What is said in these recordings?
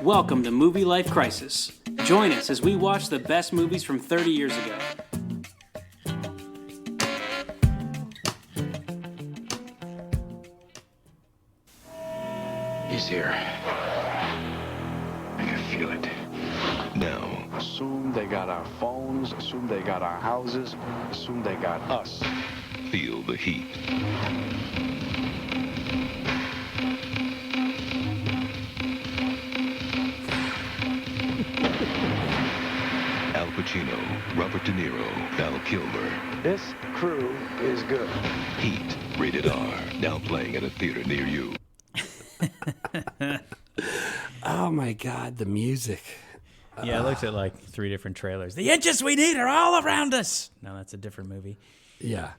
Welcome to Movie Life Crisis. Join us as we watch the best movies from 30 years ago. He's here. I can feel it. Now, Assume they got our phones, assume they got our houses, assume they got us. feel the heat. Al Pacino, Robert De Niro, Val Kilmer. This crew is good. Heat, rated R. Now playing at a theater near you. Oh my God, the music. Yeah, I looked at like 3 different trailers. The inches we need are all around us. No, that's a different movie. Yeah.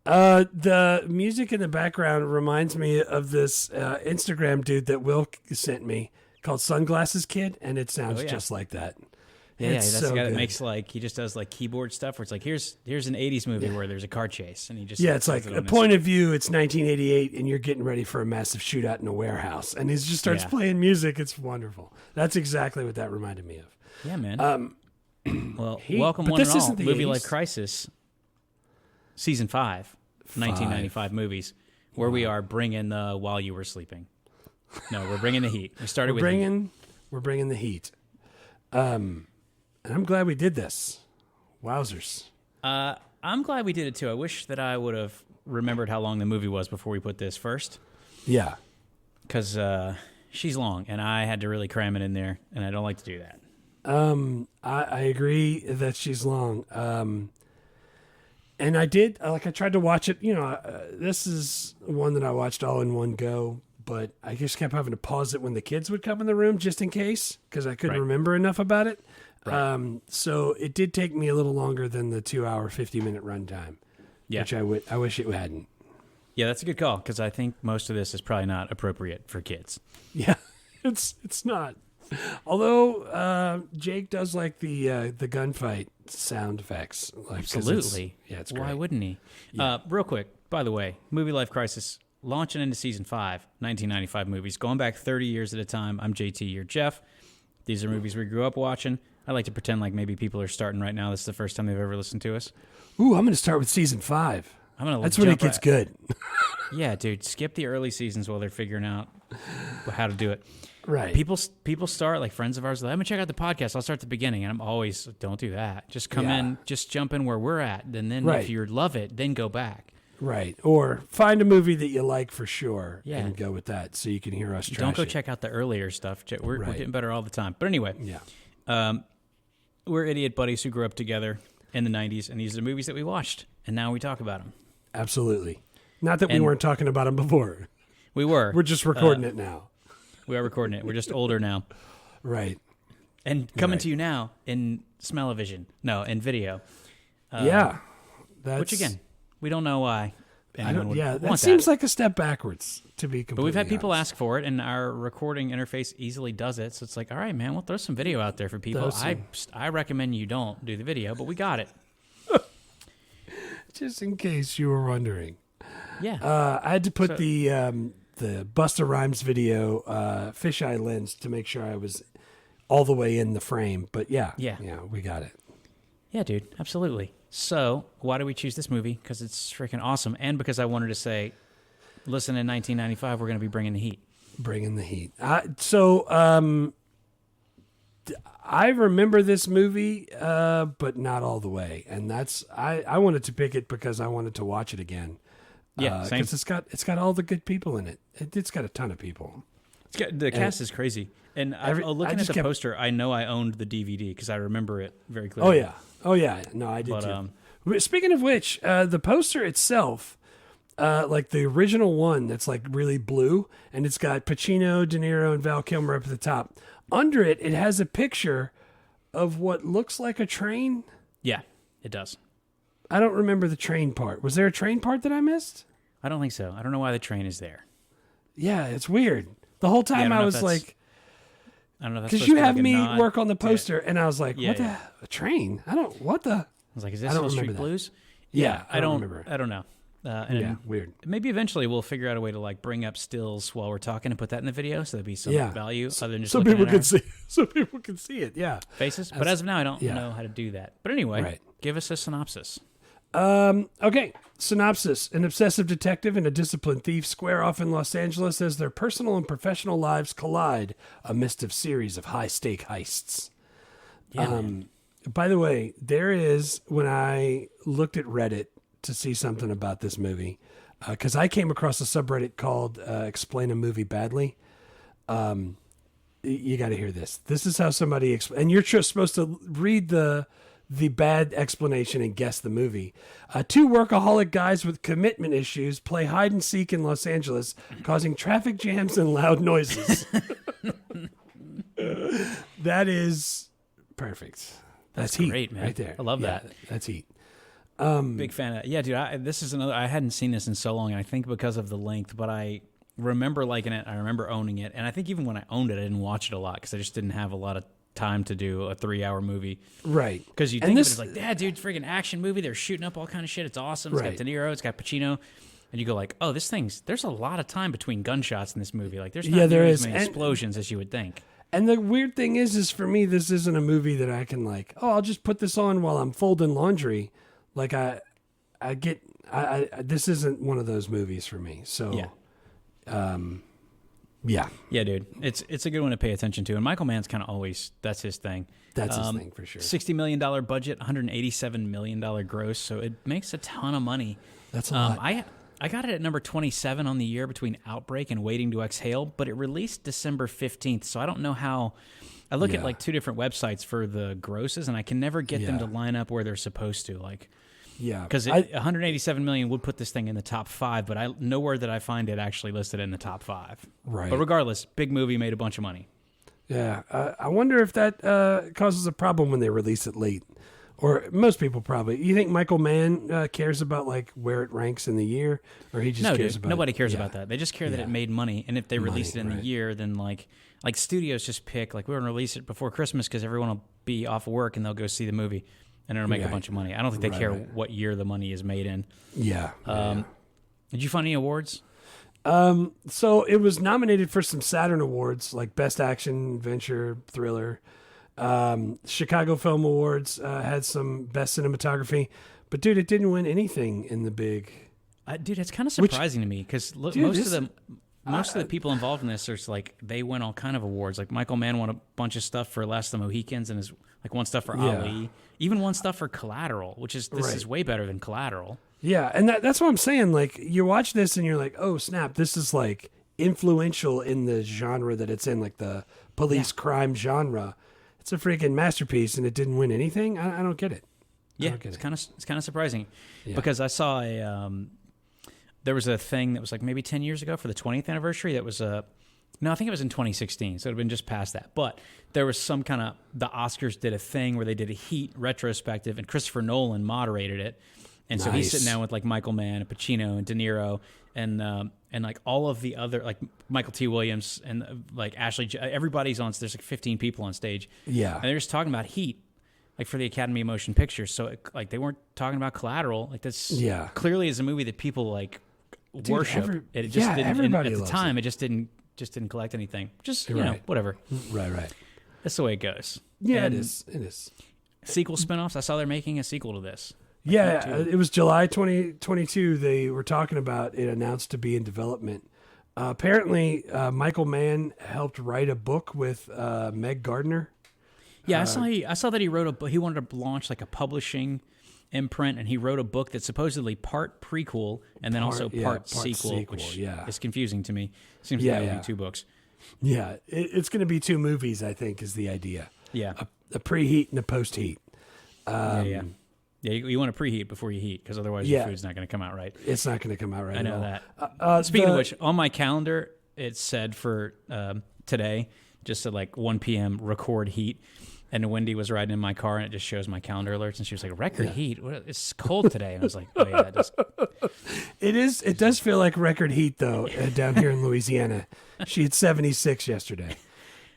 The music in the background reminds me of this Instagram dude that Will sent me called Sunglasses Kid, and it sounds just like that. Yeah, It's that's so the guy that good. makes like, he just does like keyboard stuff where it's like, here's an 80s movie where there's a car chase. And he just Yeah, it's puts like it a on his- point of view, it's 1988, and you're getting ready for a massive shootout in a warehouse. And he just starts Yeah. playing music. It's wonderful. That's exactly what that reminded me of. Yeah, man. Well, Heat, welcome but one this and all. isn't the Movie 80s. Like Crisis, Season 5, 1995 movies, where we are bringing the While You Were Sleeping. No, we're bringing the heat. We started with heat. We're bringing the heat. And I'm glad we did this. Wowzers. I'm glad we did it too. I wish that I would have remembered how long the movie was before we put this first, Yeah. because she's long, and I had to really cram it in there, and I don't like to do that. I agree that she's long. And I did, I tried to watch it. This is one that I watched all in one go, but I just kept having to pause it when the kids would come in the room just in case, because I couldn't Right. remember enough about it. Right. So it did take me a little longer than the 2-hour, 50-minute runtime, Yeah. which I wish it hadn't. Yeah, that's a good call, because I think most of this is probably not appropriate for kids. Yeah, it's not. Although Jake does like the gunfight sound effects. Like, 'cause Absolutely. Yeah, it's great. Why wouldn't he? Real quick, by the way, Movie Life Crisis launching into Season 5, 1995 movies, going back 30 years at a time. I'm JT, you're Jeff. These are movies we grew up watching. I like to pretend like maybe people are starting right now. This is the first time they've ever listened to us. Ooh, I'm going to start with season 5. I'm gonna That's when it jump gets right- good. Yeah, dude, skip the early seasons while they're figuring out how to do it. Right. People start, like friends of ours, let me check out the podcast. I'll start at the beginning. And I'm always, don't do that. Just come in, just jump in where we're at. And then Right. if you love it, then go back. Right. Or find a movie that you like for sure Yeah. and go with that so you can hear us trash Don't go it. check out the earlier stuff. We're Right. getting better all the time. But anyway, Yeah. we're idiot buddies who grew up together in the 90s. And these are the movies that we watched. And now we talk about them. Absolutely. Not that we And- weren't talking about them before. We were. We're just recording it now. We are recording it. We're just older now. Right. And coming Right. to you now in smell-o-vision. No, in video. Yeah. That's, Which, again, we don't know why anyone would that want seems that. like a step backwards, to be completely But we've had people honest. ask for it, and our recording interface easily does it. So it's like, all right, man, we'll throw some video out there for people. I recommend you don't do the video, but we got it. Just in case you were wondering. Yeah. I had to put the Busta Rhymes video fisheye lens to make sure I was all the way in the frame. But yeah, we got it. Yeah, dude, absolutely. So why do we choose this movie? Because it's freaking awesome, and because I wanted to say, listen, in 1995, we're going to be bringing the heat. Bringing the heat. I remember this movie, but not all the way. And that's I wanted to pick it because I wanted to watch it again. Yeah, same. Because it's got all the good people in it. It's got a ton of people. The cast is crazy. And looking at just the kept- poster, I know I owned the DVD because I remember it very Oh clearly. yeah. Oh yeah. No, I did But, too. Speaking of which, the poster itself, like the original one, that's like really blue, and it's got Pacino, De Niro, and Val Kilmer up at the top. Under it, it has a picture of what looks like a train. Yeah, it does. I don't remember the train part. Was there a train part that I missed? I don't think so. I don't know why the train is there. Yeah, it's weird. The whole time don't I know if was that's like, I don't know. because you have me work on the poster, and I was like, Yeah, what yeah. a train? I don't, what the? I was like, is this I don't Hill Street remember that. Blues? Yeah, I don't remember. I don't know. Weird. Maybe eventually we'll figure out a way to like bring up stills while we're talking and put that in the video, so there'd be some value other than just so looking people at can our see. So people can see it. Yeah. faces. But as of now, I don't know how to do that. But anyway, give us a synopsis. Okay. Synopsis. An obsessive detective and a disciplined thief square off in Los Angeles as their personal and professional lives collide amidst a series of high-stake heists. By the way, there is, when I looked at Reddit to see something about this movie, because I came across a subreddit called Explain a Movie Badly. You got to hear this. This is how somebody, and you're just supposed to read the bad explanation and guess the movie. Two workaholic guys with commitment issues play hide and seek in Los Angeles, causing traffic jams and loud noises. That is perfect. That's heat, great, man. Right there. I love that. That's heat. Big fan of dude. This is another. I hadn't seen this in so long, and I think because of the length, but I remember liking it. I remember owning it, and I think even when I owned it, I didn't watch it a lot because I just didn't have a lot of time to do a 3-hour movie. Right. Because you think of it as like, yeah, dude, friggin' action movie. They're shooting up all kind of shit. It's awesome. It's got De Niro. It's got Pacino. And you go like, oh, there's a lot of time between gunshots in this movie. Like, there's not nearly as many explosions as you would think. And the weird thing is for me, this isn't a movie that I can like, oh, I'll just put this on while I'm folding laundry. Like this isn't one of those movies for me. So, yeah, dude, it's a good one to pay attention to. And Michael Mann's kind of always, that's his thing. That's his thing for sure. $60 million budget, $187 million gross. So it makes a ton of money. That's a lot. I got it at number 27 on the year between Outbreak and Waiting to Exhale, but it released December 15th. So I don't know how. I look at like two different websites for the grosses, and I can never get them to line up where they're supposed to. Like, because 187 million would put this thing in the top 5, but nowhere that I find it actually listed in the top 5. Right. But regardless, big movie, made a bunch of money. Yeah, I wonder if that causes a problem when they release it late. Or most people probably. You think Michael Mann cares about like where it ranks in the year, or he just cares about? Nobody cares about that. They just care that it made money, and if they release it in the year, then like studios just pick like we're gonna release it before Christmas because everyone will be off of work and they'll go see the movie, and it'll make a bunch of money. I don't think they care what year the money is made in. Yeah. Did you find any awards? So it was nominated for some Saturn Awards, like Best Action, Adventure, Thriller. Chicago Film Awards had some Best Cinematography, but dude, it didn't win anything in the big. Dude, it's kind of surprising to me because most of the people involved in this are like they win all kind of awards. Like Michael Mann won a bunch of stuff for Last of the Mohicans and is like won stuff for Ali, even won stuff for Collateral, which is is way better than Collateral. Yeah, and that's what I'm saying. Like you watch this and you're like, oh snap, this is like influential in the genre that it's in, like the police crime genre. It's a freaking masterpiece, and it didn't win anything. I don't get it. It's kind of surprising because I saw there was a thing that was like maybe 10 years ago for the 20th anniversary. That was I think it was in 2016, so it had been just past that. But there was some kind of the Oscars did a thing where they did a Heat retrospective, and Christopher Nolan moderated it, and so he's sitting down with like Michael Mann and Pacino and De Niro and like all of the other like Michael T. Williams and like Ashley, everybody's on. There's like 15 people on stage. Yeah, and they're just talking about Heat, like for the Academy of Motion Pictures. So like they weren't talking about Collateral. Like this clearly is a movie that people like worship. It just didn't. At the time, it just didn't collect anything. Just you know whatever. Right. That's the way it goes. Yeah, and it is. Sequel spinoffs. I saw they're making a sequel to this. Yeah, it was July 2022. They were talking about it, announced to be in development. Apparently, Michael Mann helped write a book with Meg Gardner. Yeah, I saw that he wrote a book. He wanted to launch like a publishing imprint, and he wrote a book that's supposedly part prequel and then also part sequel, which is confusing to me. Seems like that would be 2 books. Yeah, it's going to be 2 movies, I think, is the idea. Yeah. A pre-heat and a post-heat. Yeah, you want to preheat before you heat, because otherwise your food's not going to come out right. It's not going to come out right. I know that. Speaking of which, on my calendar, it said for today, just at like 1 p.m., record Heat. And Wendy was riding in my car, and it just shows my calendar alerts, and she was like, record heat? It's cold today. And I was like, oh, yeah. It does feel like record heat, though, down here in Louisiana. She had 76 yesterday.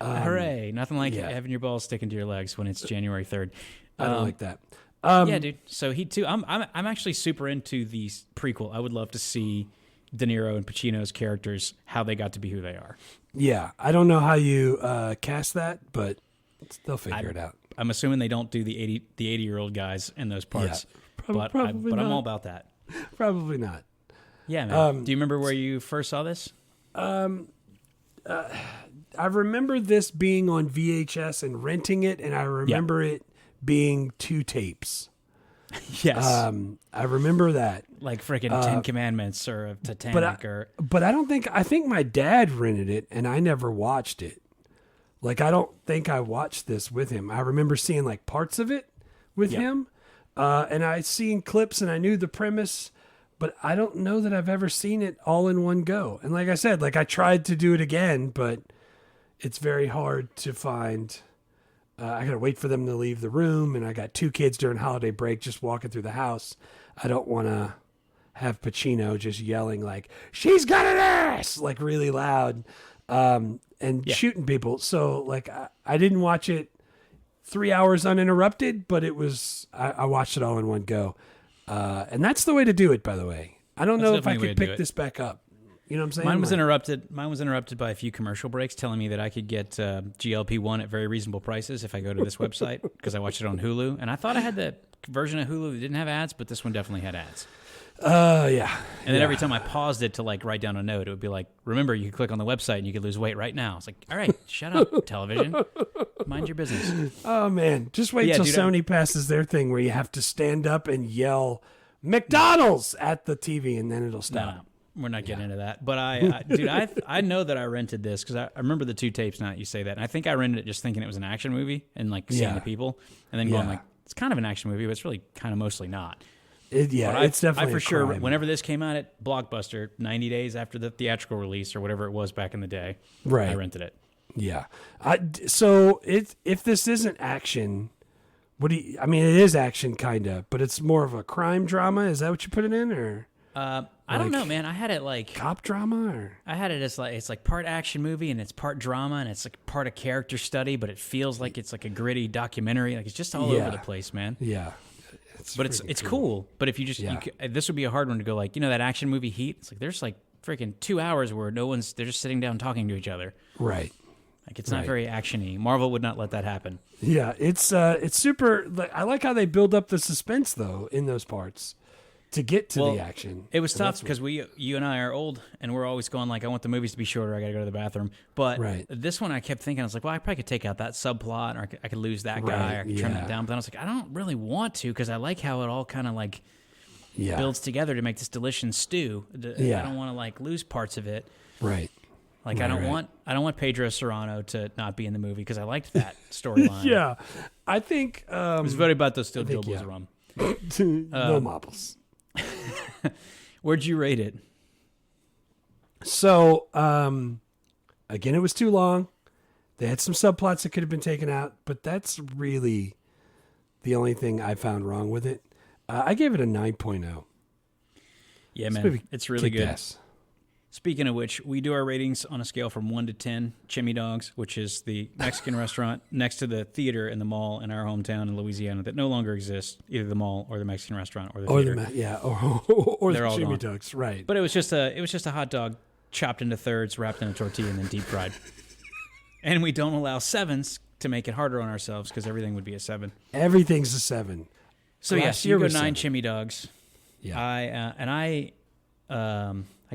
Hooray. Nothing like having your balls sticking to your legs when it's January 3rd. I don't like that. Yeah, dude. So he too. I'm actually super into the prequel. I would love to see De Niro and Pacino's characters, how they got to be who they are. Yeah, I don't know how you cast that, but they'll figure it out. I'm assuming they don't do the 80-year-old guys in those parts. Yeah, but I'm all about that. Probably not. Yeah, man. Do you remember where you first saw this? I remember this being on VHS and renting it, and I remember it being 2 tapes. Yes. I remember that. Like freaking 10 Commandments or Titanic But I think my dad rented it, and I never watched it. Like, I don't think I watched this with him. I remember seeing like parts of it with him, and I seen clips, and I knew the premise, but I don't know that I've ever seen it all in one go. And like I said, like I tried to do it again, but it's very hard to find. I gotta wait for them to leave the room, and I got 2 kids during holiday break just walking through the house. I don't want to have Pacino just yelling like, "She's got an ass!" like really loud, and shooting people. So like I didn't watch it 3 hours uninterrupted, but it was I watched it all in one go, and that's the way to do it. By the way, I don't know if I could pick this back up. You know what I'm saying? Mine was interrupted by a few commercial breaks telling me that I could get GLP-1 at very reasonable prices if I go to this website because I watched it on Hulu. And I thought I had the version of Hulu that didn't have ads, but this one definitely had ads. Yeah. And then every time I paused it to like write down a note, it would be like, remember, you could click on the website and you could lose weight right now. It's like, all right, shut up, television. Mind your business. Oh, man. Just wait till Sony passes their thing where you have to stand up and yell McDonald's at the TV and then it'll stop. No. We're not getting into that. But I know that I rented this because I remember the 2 tapes now that you say that. And I think I rented it just thinking it was an action movie and like seeing the people and then going like, it's kind of an action movie, but it's really kind of mostly not. It's definitely I for sure, crime. whenever this came out at Blockbuster, 90 days after the theatrical release or whatever it was back in the day, I rented it. Yeah. So if this isn't action, I mean, it is action kind of, but it's more of a crime drama. Is that what you put it in, or? I don't know, man. I had it like cop drama, or I had it as like it's like part action movie and it's part drama and it's like part a character study, but it feels like it's like a gritty documentary. Like it's just all over the place, man. Yeah, but it's cool. But if you just this would be a hard one to go like that action movie Heat. It's like there's like freaking 2 hours where they're just sitting down talking to each other. Right. Like it's not very actiony. Marvel would not let that happen. Yeah, it's super. I like how they build up the suspense though in those parts. To get to the action. It was tough because you and I are old and we're always going like, I want the movies to be shorter. I got to go to the bathroom. But this one I kept thinking, I was like, well, I probably could take out that subplot or I could lose that guy or I could trim that down. But then I was like, I don't really want to because I like how it all kind of like builds together to make this delicious stew. I don't want to like lose parts of it. Right. Like I don't want Pedro Serrano to not be in the movie because I liked that storyline. Yeah. I think it was very bad to still doubles rum. No marbles. Where'd you rate it? So, again, it was too long. They had some subplots that could have been taken out, but that's really the only thing I found wrong with it. I gave it a 9.0. Yeah, man, it's really good. Ass. Speaking of which, we do our ratings on a scale from 1 to 10. Chimmy Dogs, which is the Mexican restaurant next to the theater in the mall in our hometown in Louisiana that no longer exists, either the mall or the Mexican restaurant or the theater. Or They're the all Chimmy gone. Dogs, right? But it was just a hot dog chopped into thirds, wrapped in a tortilla, and then deep fried. And we don't allow 7s to make it harder on ourselves because everything would be a 7. Everything's a 7. So yes, you go 9 Chimmy Dogs. Yeah,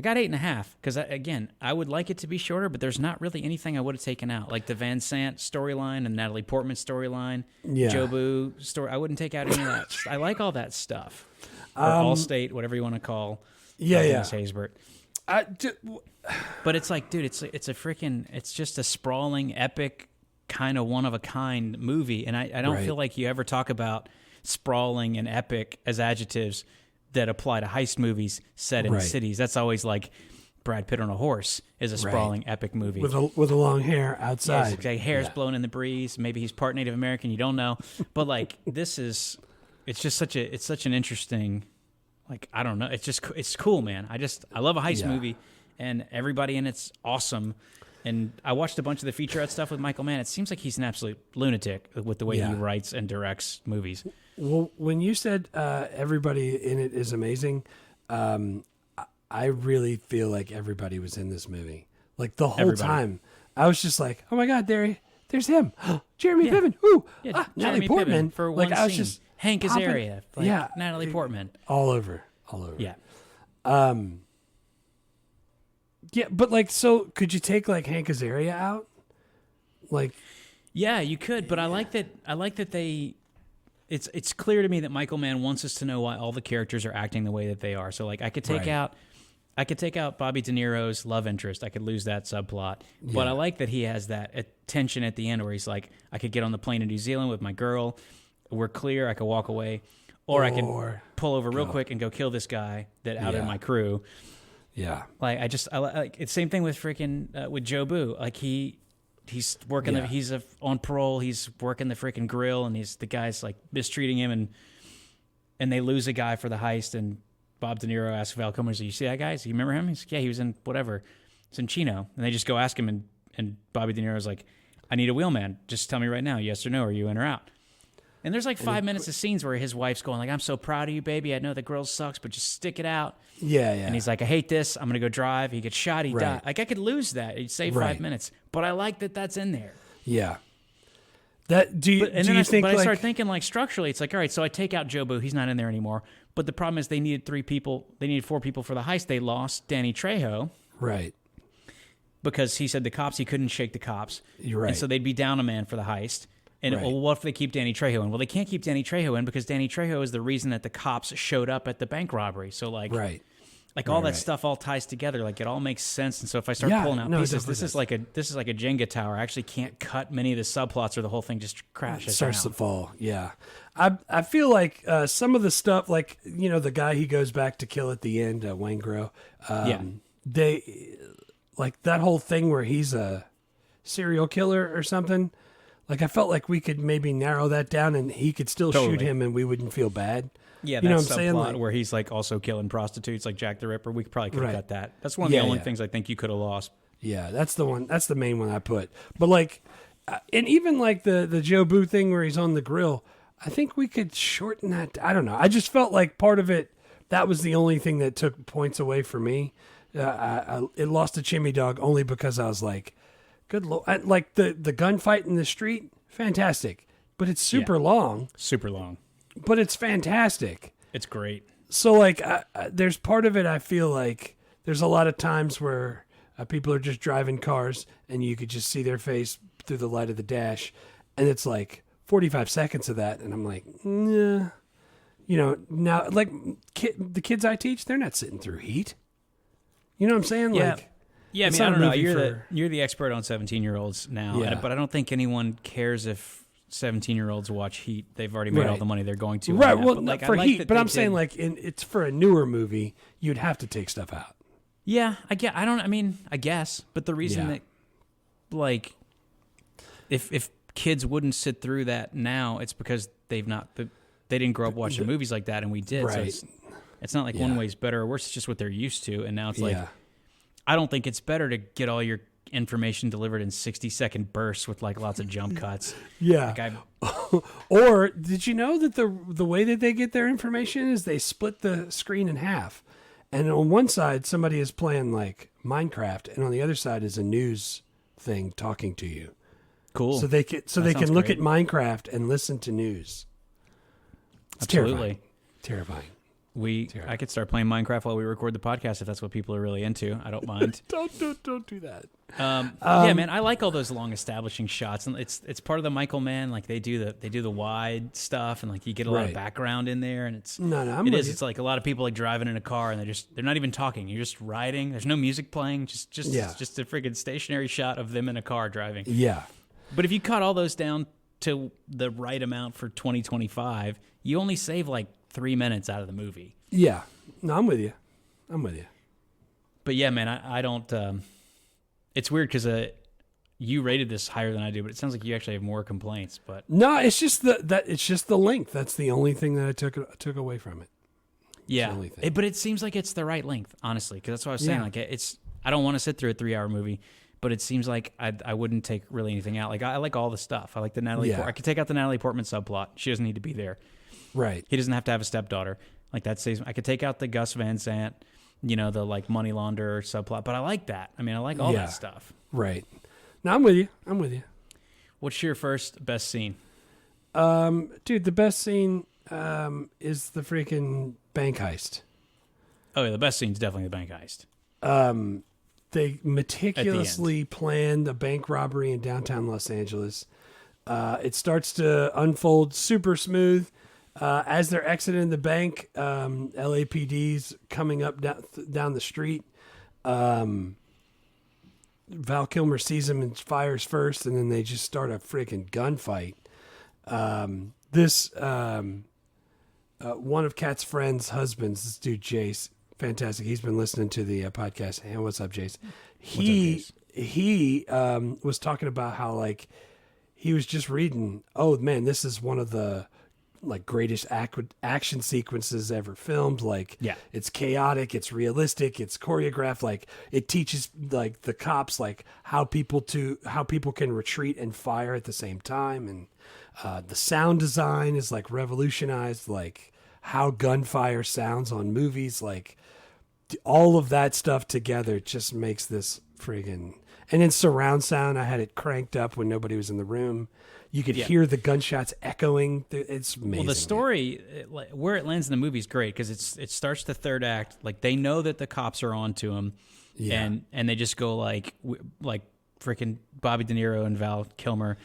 I got 8.5 because again, I would like it to be shorter, but there's not really anything I would have taken out, like the Van Sant storyline and Natalie Portman storyline, Jobu story. I wouldn't take out any of that. I like all that stuff. Or Allstate, whatever you want to call. Haysbert. But it's like, dude, it's just a sprawling, epic, kind of one of a kind movie, and I don't feel like you ever talk about sprawling and epic as adjectives that apply to heist movies set in cities. That's always like Brad Pitt on a horse is a sprawling epic movie with a long hair outside. Yes, hair's blowing in the breeze. Maybe he's part Native American. You don't know, but like it's such an interesting, like I don't know. It's cool, man. I love a heist movie, and everybody in it's awesome. And I watched a bunch of the featurette stuff with Michael Mann. It seems like he's an absolute lunatic with the way he writes and directs movies. Well, when you said everybody in it is amazing, I really feel like everybody was in this movie. Like the whole time, I was just like, "Oh my God, there's him, Jeremy Piven, ooh, Natalie Portman." Piven for like one I was scene. just Hank Azaria, like yeah, Natalie Portman, all over. Yeah, yeah, but like, so could you take like Hank Azaria out? Like, yeah, you could, but I like that they. It's clear to me that Michael Mann wants us to know why all the characters are acting the way that they are. So like, I could take out Bobby De Niro's love interest. I could lose that subplot. But I like that he has that tension at the end where he's like, I could get on the plane to New Zealand with my girl. We're clear. I could walk away. Or I can pull over real quick and go kill this guy that outed my crew. Yeah. Like, I like it's the same thing with freaking, with Jobu. Like, he's working, he's on parole. He's working the freaking grill and the guy's like mistreating him and they lose a guy for the heist and Bob De Niro asks Val Kilmer, you see that guy? So you remember him? He's like, yeah, he was in whatever. It's in Chino. And they just go ask him, and Bobby De Niro's like, I need a wheelman. Just tell me right now, yes or no, are you in or out? And there's like 5 minutes of scenes where his wife's going like, I'm so proud of you, baby. I know the grill sucks, but just stick it out. Yeah. And he's like, I hate this. I'm going to go drive. He gets shot. He died. Like, I could lose that. He'd save 5 minutes. But I like that that's in there. Yeah. That do you think? But like, I start thinking like structurally, it's like, all right, so I take out Jobu, he's not in there anymore. But the problem is they needed 4 people for the heist. They lost Danny Trejo, right? Because he said the cops, he couldn't shake the cops. You're right. And so they'd be down a man for the heist. And well, what if they keep Danny Trejo in? Well, they can't keep Danny Trejo in because Danny Trejo is the reason that the cops showed up at the bank robbery. So like, all that stuff all ties together. Like, it all makes sense. And so if I start pulling out pieces, this is like a Jenga tower. I actually can't cut many of the subplots or the whole thing just crashes. It starts to fall. Yeah. I feel like some of the stuff, like, you know, the guy he goes back to kill at the end, Wayne Grow. They like that whole thing where he's a serial killer or something. Like, I felt like we could maybe narrow that down and he could still shoot him and we wouldn't feel bad. Yeah, you know that what I'm saying? subplot Like, where he's like also killing prostitutes like Jack the Ripper. We probably could have cut that. That's one of the only things I think you could have lost. Yeah, that's the one. That's the main one I put. But like, and even like the Jobu thing where he's on the grill, I think we could shorten that. I don't know. I just felt like part of it, that was the only thing that took points away from me. It lost to Chimmy Dog only because I was like, good Lord. Like the gunfight in the street, fantastic. But it's super long. Super long. But it's fantastic. It's great. So like, there's part of it I feel like there's a lot of times where people are just driving cars and you could just see their face through the light of the dash. And it's like 45 seconds of that. And I'm like, nah. You know, now, like, the kids I teach, they're not sitting through heat. You know what I'm saying? Yeah. Like, yeah, I mean, I don't know. You're the expert on 17-year-olds now, but I don't think anyone cares if 17-year-olds watch Heat. They've already made all the money they're going to. Right, on that. well, but like, for I like Heat, but I'm saying, like, it's for a newer movie, you'd have to take stuff out. Yeah, I guess. But the reason that, like, if kids wouldn't sit through that now, it's because they didn't grow up watching movies like that, and we did. Right. So it's not like one way's better or worse. It's just what they're used to. And now it's like, I don't think it's better to get all your information delivered in 60-second bursts with like lots of jump cuts. Yeah. Like Or did you know that the way that they get their information is they split the screen in half, and on one side somebody is playing like Minecraft, and on the other side is a news thing talking to you. Cool. So they can look at Minecraft and listen to news. It's Absolutely terrifying. I could start playing Minecraft while we record the podcast if that's what people are really into. I don't mind. Don't do that. Yeah, man, I like all those long establishing shots, and it's part of the Michael Mann. Like they do the wide stuff, and like you get a lot of background in there, and it's It's like a lot of people like driving in a car, and they're not even talking. You're just riding. There's no music playing. Just a freaking stationary shot of them in a car driving. Yeah. But if you cut all those down to the right amount for 2025, you only save like 3 minutes out of the movie. Yeah. No, I'm with you. But yeah, man, I don't. It's weird because you rated this higher than I do, but it sounds like you actually have more complaints. But no, it's just the length. That's the only thing that I took away from it. Yeah, but it seems like it's the right length, honestly, because that's what I was saying. Like I don't want to sit through a 3-hour movie, but it seems like I wouldn't take really anything out. Like I like all the stuff. I like the Natalie. I could take out the Natalie Portman subplot. She doesn't need to be there. Right. He doesn't have to have a stepdaughter. Like that saves. I could take out the Gus Van Sant, the like money launderer subplot, but I like that. I mean, I like all that stuff. Right. No, I'm with you. What's your first best scene? Dude, the best scene is the freaking bank heist. Oh yeah, the best scene is definitely the bank heist. They meticulously planned a bank robbery in downtown Los Angeles. It starts to unfold super smooth. As they're exiting the bank, LAPD's coming up down the street. Val Kilmer sees him and fires first, and then they just start a freaking gunfight. One of Kat's friends' husbands, this dude Jace, fantastic. He's been listening to the podcast. Hey, what's up, Jace? He was talking about how like he was just reading. Oh man, this is one of the like greatest action sequences ever filmed. Like, it's chaotic, it's realistic, it's choreographed. Like, it teaches like the cops like how people can retreat and fire at the same time. And the sound design is like revolutionized, like how gunfire sounds on movies. Like all of that stuff together just makes this friggin'. And in surround sound, I had it cranked up when nobody was in the room. You could hear the gunshots echoing. It's amazing. Well, the story, where it lands in the movie is great because it starts the third act. Like, they know that the cops are on to him, and they just go like freaking Bobby De Niro and Val Kilmer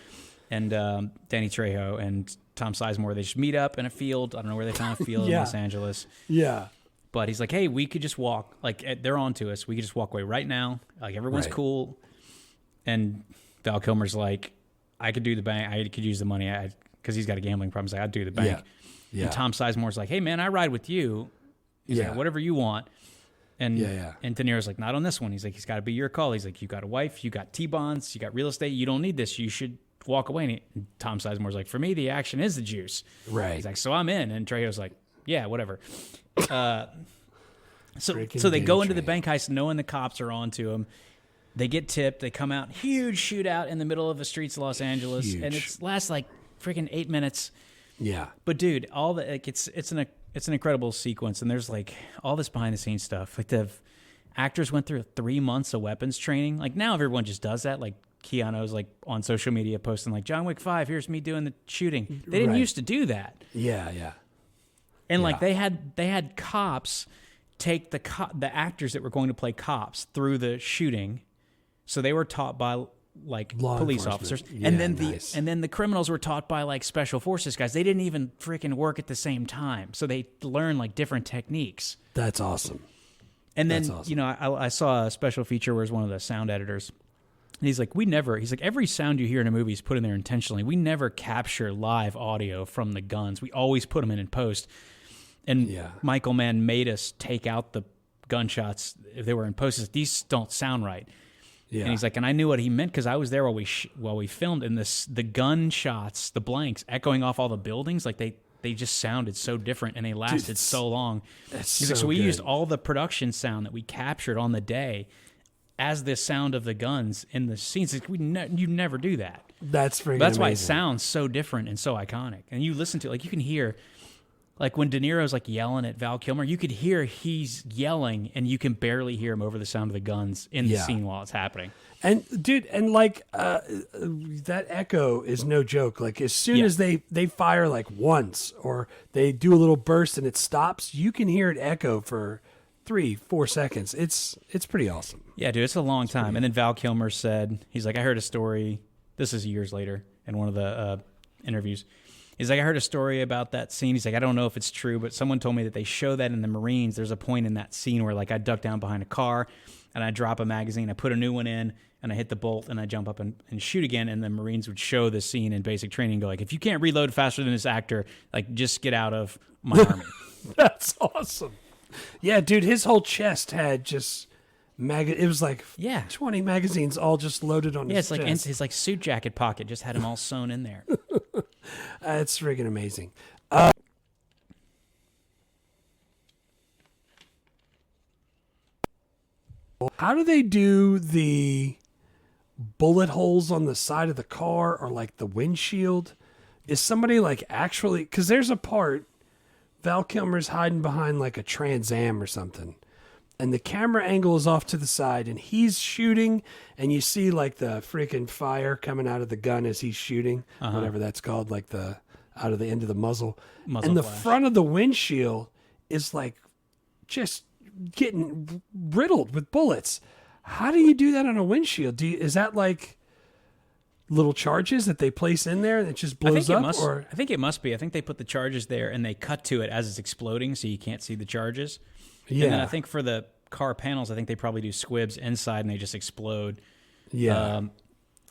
and Danny Trejo and Tom Sizemore. They just meet up in a field. I don't know where they found a field in Los Angeles. Yeah. But he's like, hey, we could just walk. Like, they're on to us. We could just walk away right now. Like, everyone's cool. And Val Kilmer's like, I could do the bank. I could use the money because he's got a gambling problem. He's like, I'd do the bank. Yeah. And Tom Sizemore's like, hey, man, I ride with you. He's like, whatever you want. And and De Niro's like, not on this one. He's like, he's got to be your call. He's like, you got a wife, you got T-bonds, you got real estate. You don't need this. You should walk away. And Tom Sizemore's like, for me, the action is the juice. Right. He's like, so I'm in. And Trejo's like, yeah, whatever. So they go into the bank heist knowing the cops are on to him. They get tipped. They come out. Huge shootout in the middle of the streets of Los Angeles, and it lasts like freaking 8 minutes. Yeah. But dude, all the like, it's an incredible sequence, and there's like all this behind the scenes stuff. Like the actors went through 3 months of weapons training. Like now everyone just does that. Like Keanu's like on social media posting like John Wick 5. Here's me doing the shooting. They didn't used to do that. Yeah. And like they had cops take the actors that were going to play cops through the shooting. So they were taught by like law police officers, and then the criminals were taught by like special forces guys. They didn't even freaking work at the same time, so they learn like different techniques. That's awesome. And then I saw a special feature where it's one of the sound editors, and he's like, every sound you hear in a movie is put in there intentionally. We never capture live audio from the guns. We always put them in post. And Michael Mann made us take out the gunshots if they were in post. These don't sound right. Yeah. And he's like, and I knew what he meant because I was there while we filmed, and the gunshots, the blanks echoing off all the buildings, like they just sounded so different and they lasted so long. He's like, so we used all the production sound that we captured on the day as the sound of the guns in the scenes. Like, you never do that. That's freaking That's why it amazing. sounds so different and so iconic. And you listen to it, like you can hear. Like when De Niro's like yelling at Val Kilmer, you could hear he's yelling, and you can barely hear him over the sound of the guns in the scene while it's happening. And dude, and like that echo is no joke. Like as soon as they fire like once, or they do a little burst and it stops, you can hear it echo for 3-4 seconds. It's pretty awesome. Yeah, dude, it's a long time. And then Val Kilmer said, he's like, I heard a story. This is years later in one of the interviews. He's like, I heard a story about that scene. He's like, I don't know if it's true, but someone told me that they show that in the Marines. There's a point in that scene where like I duck down behind a car and I drop a magazine, I put a new one in, and I hit the bolt and I jump up and shoot again. And the Marines would show this scene in basic training and go like, if you can't reload faster than this actor, like just get out of my army. That's awesome. Yeah, dude, his whole chest had just it was like 20 magazines all just loaded on his chest. Yeah, it's like his like suit jacket pocket just had them all sewn in there. It's friggin' amazing. How do they do the bullet holes on the side of the car or like the windshield? Is somebody like actually, because there's a part Val Kilmer's hiding behind like a Trans Am or something. And the camera angle is off to the side and he's shooting and you see like the freaking fire coming out of the gun as he's shooting, whatever that's called, like the out of the end of the muzzle. And the front of the windshield is like just getting riddled with bullets. How do you do that on a windshield? Is that like little charges that they place in there that just blows up? I think it must be. I think they put the charges there and they cut to it as it's exploding so you can't see the charges. Yeah. And then I think for the car panels, I think they probably do squibs inside and they just explode. Yeah.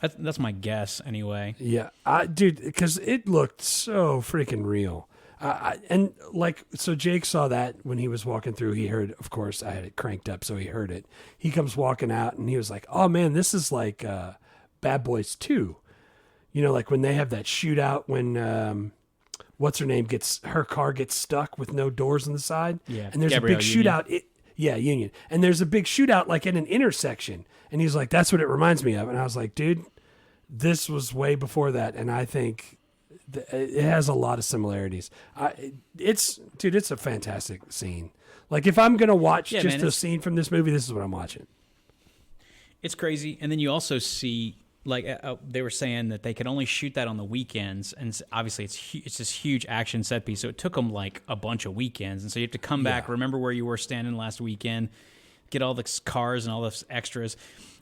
That's my guess anyway. Yeah. Dude, because it looked so freaking real. And like, so Jake saw that when he was walking through. He heard, of course, I had it cranked up, so he heard it. He comes walking out and he was like, oh man, this is like Bad Boys 2. You know, like when they have that shootout when... what's her name her car gets stuck with no doors on the side. Yeah. And there's Gabrielle a big shootout. Union. And there's a big shootout like in an intersection. And he's like, that's what it reminds me of. And I was like, dude, this was way before that. And I think it has a lot of similarities. It's a fantastic scene. Like if I'm going to watch a scene from this movie, this is what I'm watching. It's crazy. And then you also see, like they were saying that they could only shoot that on the weekends, and obviously it's this huge action set piece, so it took them like a bunch of weekends, and so you have to come back, remember where you were standing last weekend, get all the cars and all the extras,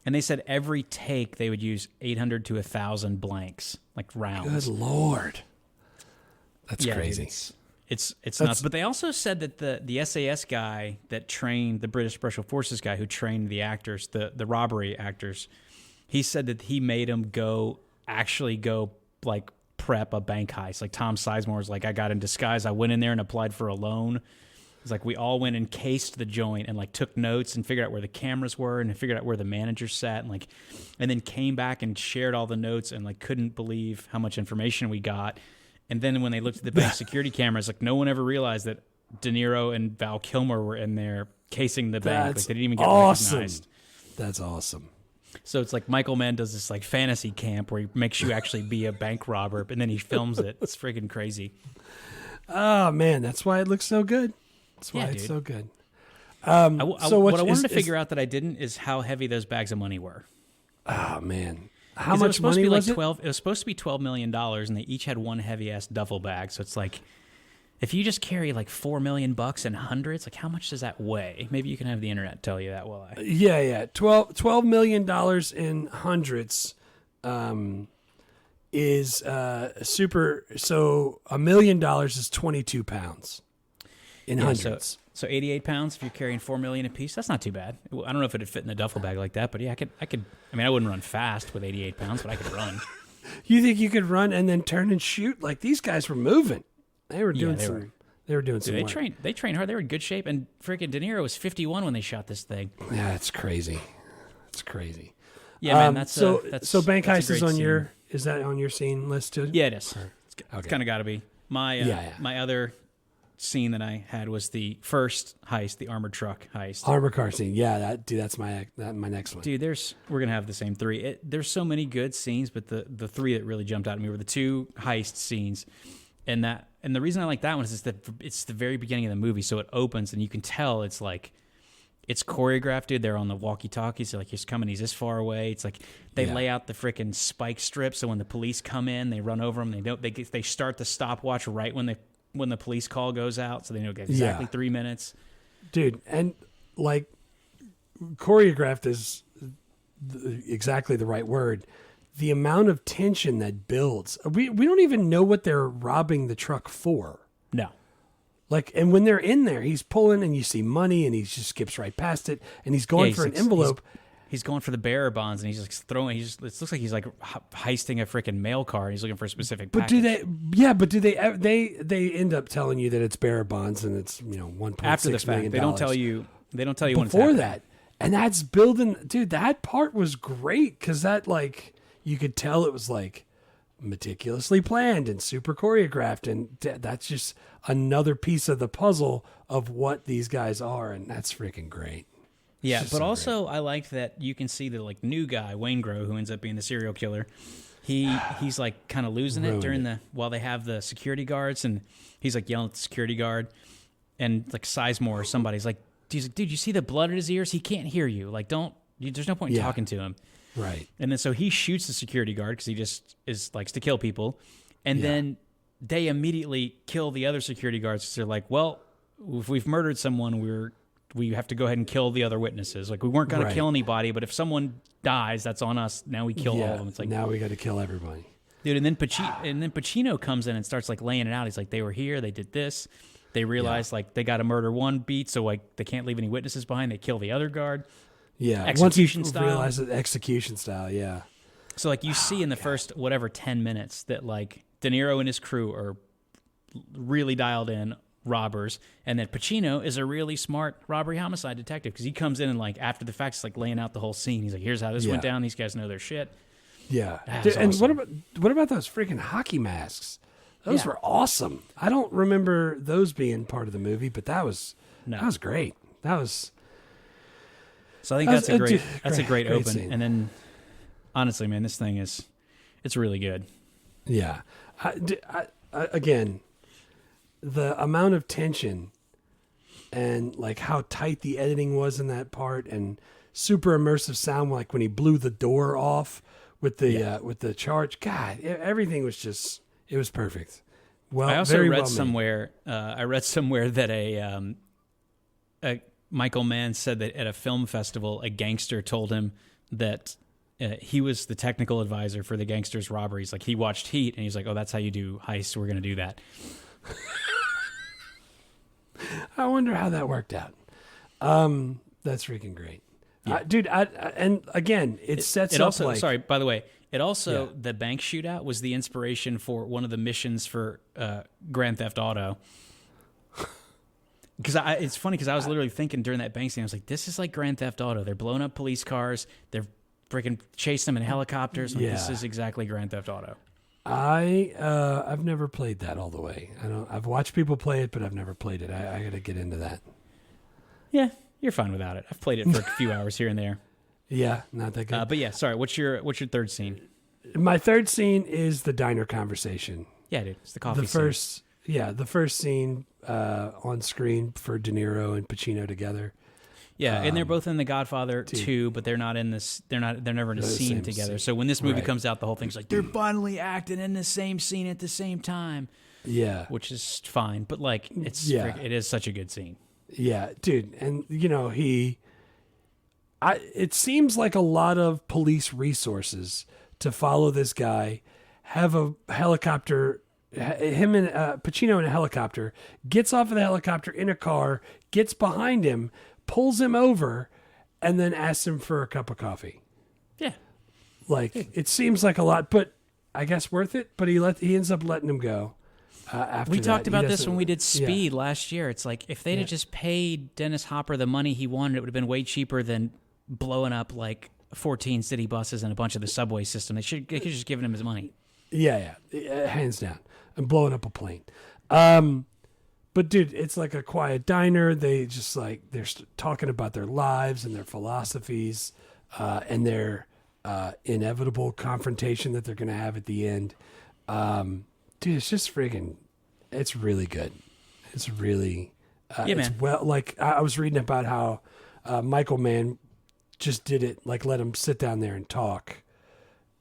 and they said every take they would use 800 to 1,000 blanks, like rounds. Good Lord, that's crazy. Dude, it's nuts. But they also said that the SAS guy that trained the British Special Forces guy who trained the actors, the robbery actors. He said that he made him actually go like prep a bank heist. Like Tom Sizemore was like, I got in disguise. I went in there and applied for a loan. It's like we all went and cased the joint and like took notes and figured out where the cameras were and figured out where the managers sat and then came back and shared all the notes and like couldn't believe how much information we got. And then when they looked at the bank security cameras, like no one ever realized that De Niro and Val Kilmer were in there casing the bank. Like they didn't even get recognized. That's awesome. So it's like Michael Mann does this like fantasy camp where he makes you actually be a bank robber, and then he films it. It's freaking crazy. Oh man, that's why it looks so good. That's why it's so good. What I wanted to figure out that I didn't is how heavy those bags of money were. Oh man, how much money was it? It was supposed to be $12 million, and they each had one heavy ass duffel bag. So it's like, if you just carry like $4 million in hundreds, like how much does that weigh? Maybe you can have the internet tell you that while I... Yeah. $12 million in hundreds is super... So $1 million is 22 pounds in hundreds. So 88 pounds if you're carrying 4 million a piece. That's not too bad. I don't know if it'd fit in a duffel bag like that, but yeah, I could. I mean, I wouldn't run fast with 88 pounds, but I could run. You think you could run and then turn and shoot? Like these guys were moving. They were doing some. They were doing some. They trained hard. They were in good shape. And freaking De Niro was 51 when they shot this thing. Yeah, it's crazy. It's crazy. Yeah, man. That's so Bank Heist is on scene. your. Is that on your scene list too? Yeah, it is. It's kind of got to be. My other scene that I had was the first heist, the armored truck heist. Armored car scene. Yeah, that's my next one. Dude, we're gonna have the same three. There's so many good scenes, but the three that really jumped out at me were the two heist scenes. And the reason I like that one is that it's the very beginning of the movie, so it opens and you can tell it's like it's choreographed, dude. They're on the walkie-talkies. They're like, he's coming. He's this far away. It's like they lay out the freaking spike strip, so when the police come in, they run over them. They start the stopwatch right when the police call goes out, so they know exactly 3 minutes. Dude, and like choreographed is exactly the right word. The amount of tension that builds. We don't even know what they're robbing the truck for. No. Like, and when they're in there, he's pulling and you see money and he just skips right past it and he's going for an envelope. He's going for the bearer bonds and he's like throwing, it looks like he's like heisting a freaking mail car and he's looking for a specific package. Do they end up telling you that it's bearer bonds and it's, $1.6 million. After the fact, they don't tell you when it's happening. Before that. And that's building, dude, that part was great because that like, you could tell it was like meticulously planned and super choreographed. And that's just another piece of the puzzle of what these guys are. And that's freaking great. Yeah, but also great. I liked that you can see the like new guy, Wayne Grow, who ends up being the serial killer. he's like kind of losing it Ruined while they have the security guards, and he's like yelling at the security guard, and like Sizemore or somebody's like, dude, you see the blood in his ears? He can't hear you. Like, there's no point in talking to him. Right. And then so he shoots the security guard because he just likes to kill people, and then they immediately kill the other security guards because they're like, well, if we've murdered someone, we have to go ahead and kill the other witnesses. Like, we weren't going to kill anybody, but if someone dies, that's on us. Now we kill all of them. It's like, now we got to kill everybody. dude. And then Pacino comes in and starts like laying it out. He's like, they were here, they did this. They realize like they got to murder one beat, so like they can't leave any witnesses behind. They kill the other guard. Yeah, execution once style. Realize it, execution style. Yeah. So like you see in the first 10 minutes that like De Niro and his crew are really dialed in robbers, and then Pacino is a really smart robbery homicide detective because he comes in and like after the fact, like laying out the whole scene. He's like, here's how this went down. These guys know their shit. Yeah. That's And awesome. what about those freaking hockey masks? Those were awesome. I don't remember those being part of the movie, but that was great. That was. So I think that's a great great open. scene. And then honestly, man, this thing it's really good. Yeah. Again, the amount of tension and like how tight the editing was in that part, and super immersive sound, like when he blew the door off with the charge. God, everything was just, it was perfect. Well, I also very read well made. somewhere. I read somewhere that a Michael Mann said that at a film festival, a gangster told him that he was the technical advisor for the gangsters' robberies. Like he watched Heat, and he's like, "Oh, that's how you do heists. We're going to do that." I wonder how that worked out. That's freaking great. Dude, and again, it sets up also, like... Sorry, by the way, it also, the bank shootout was the inspiration for one of the missions for Grand Theft Auto. Because it's funny because I was literally thinking during that bank scene, I was like, this is like Grand Theft Auto. They're blowing up police cars. They're freaking chasing them in helicopters. Like, this is exactly Grand Theft Auto. I've never played that all the way. I've watched people play it, but I've never played it. I got to get into that. Yeah, you're fine without it. I've played it for a few hours here and there. Yeah, not that good. But yeah, sorry. What's your third scene? My third scene is the diner conversation. Yeah, dude, it's the coffee scene. The first scene on screen for De Niro and Pacino together. Yeah, and they're both in The Godfather 2, but they're not in this. They're never in a scene together. So when this movie comes out, the whole thing's like they're finally acting in the same scene at the same time. Yeah, which is fine, but like it is such a good scene. Yeah, dude, and you know it seems like a lot of police resources to follow this guy. Have a helicopter. Him and Pacino in a helicopter, gets off of the helicopter in a car, gets behind him, pulls him over, and then asks him for a cup of coffee. Yeah. Like, it seems like a lot, but I guess worth it. But he ends up letting him go after we that. talked about this when we did Speed last year. It's like, if they'd have just paid Dennis Hopper the money he wanted, it would have been way cheaper than blowing up like 14 city buses and a bunch of the subway system. They could have just given him his money. Yeah, hands down. And blowing up a plane. But dude, it's like a quiet diner. They just like, they're talking about their lives and their philosophies, and their inevitable confrontation that they're going to have at the end. Dude, it's just friggin', it's really good. It's really, man. It's well, like I was reading about how Michael Mann just did it, like let him sit down there and talk.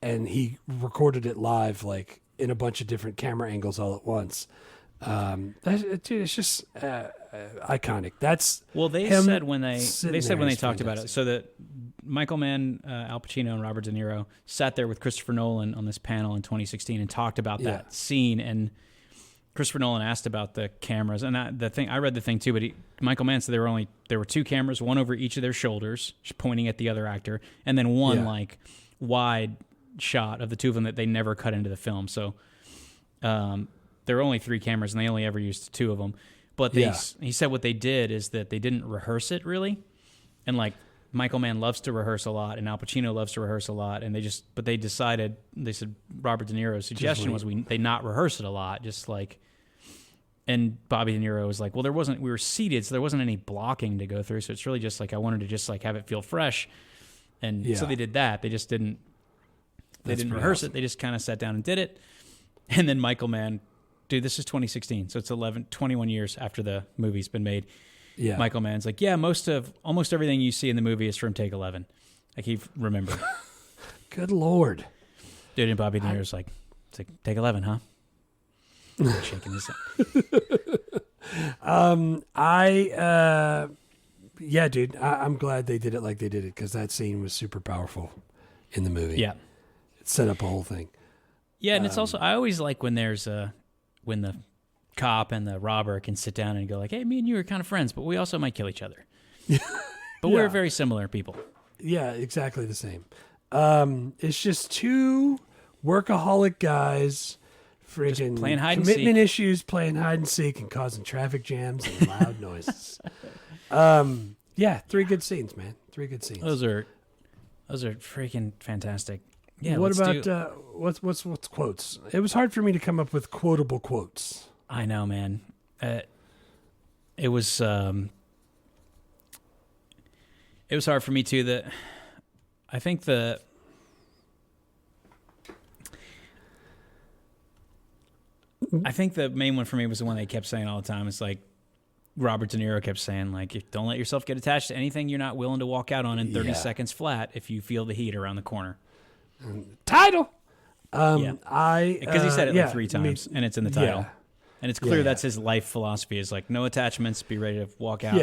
And he recorded it live, like in a bunch of different camera angles all at once. Dude, it's just iconic. That's they said when they talked about it. So that Michael Mann, Al Pacino, and Robert De Niro sat there with Christopher Nolan on this panel in 2016 and talked about that scene. And Christopher Nolan asked about the cameras, and I read the thing too. But Michael Mann said there were two cameras, one over each of their shoulders, just pointing at the other actor, and then one like wide shot of the two of them that they never cut into the film. So there are only three cameras, and they only ever used two of them. But he said what they did is that they didn't rehearse it really, and like Michael Mann loves to rehearse a lot, and Al Pacino loves to rehearse a lot, and they said Robert De Niro's suggestion was they not rehearse it a lot, just like. And Bobby De Niro was like, well, we were seated, so there wasn't any blocking to go through, so it's really just like I wanted to just like have it feel fresh, and so they did that. They just didn't. They didn't rehearse it. They just kind of sat down and did it. And then Michael Mann, dude, this is 2016, so it's 21 years after the movie's been made. Yeah. Michael Mann's like, yeah, almost everything you see in the movie is from take 11. I keep remembering. Good Lord. Dude, and Bobby De Niro's like, it's like, take 11, huh? Shaking his head. Yeah, dude, I'm glad they did it like they did it because that scene was super powerful in the movie. Yeah. It set up a whole thing. Yeah, and it's also, I always like when when the cop and the robber can sit down and go like, hey, me and you are kind of friends, but we also might kill each other. But we're very similar people. Yeah, exactly the same. It's just two workaholic guys freaking playing hide and commitment seek. issues, playing hide and seek, and causing traffic jams and loud noises. Yeah, 3 good scenes, man. 3 good scenes. Those are freaking fantastic. Yeah. What about what's quotes? It was hard for me to come up with quotable quotes. I know, man. It was hard for me too. I think the main one for me was the one they kept saying all the time. It's like Robert De Niro kept saying, like, don't let yourself get attached to anything you're not willing to walk out on in 30 seconds flat if you feel the heat around the corner. Title. Because he said it like 3 times, and it's in the title. Yeah. And it's clear that's his life philosophy is like no attachments, be ready to walk out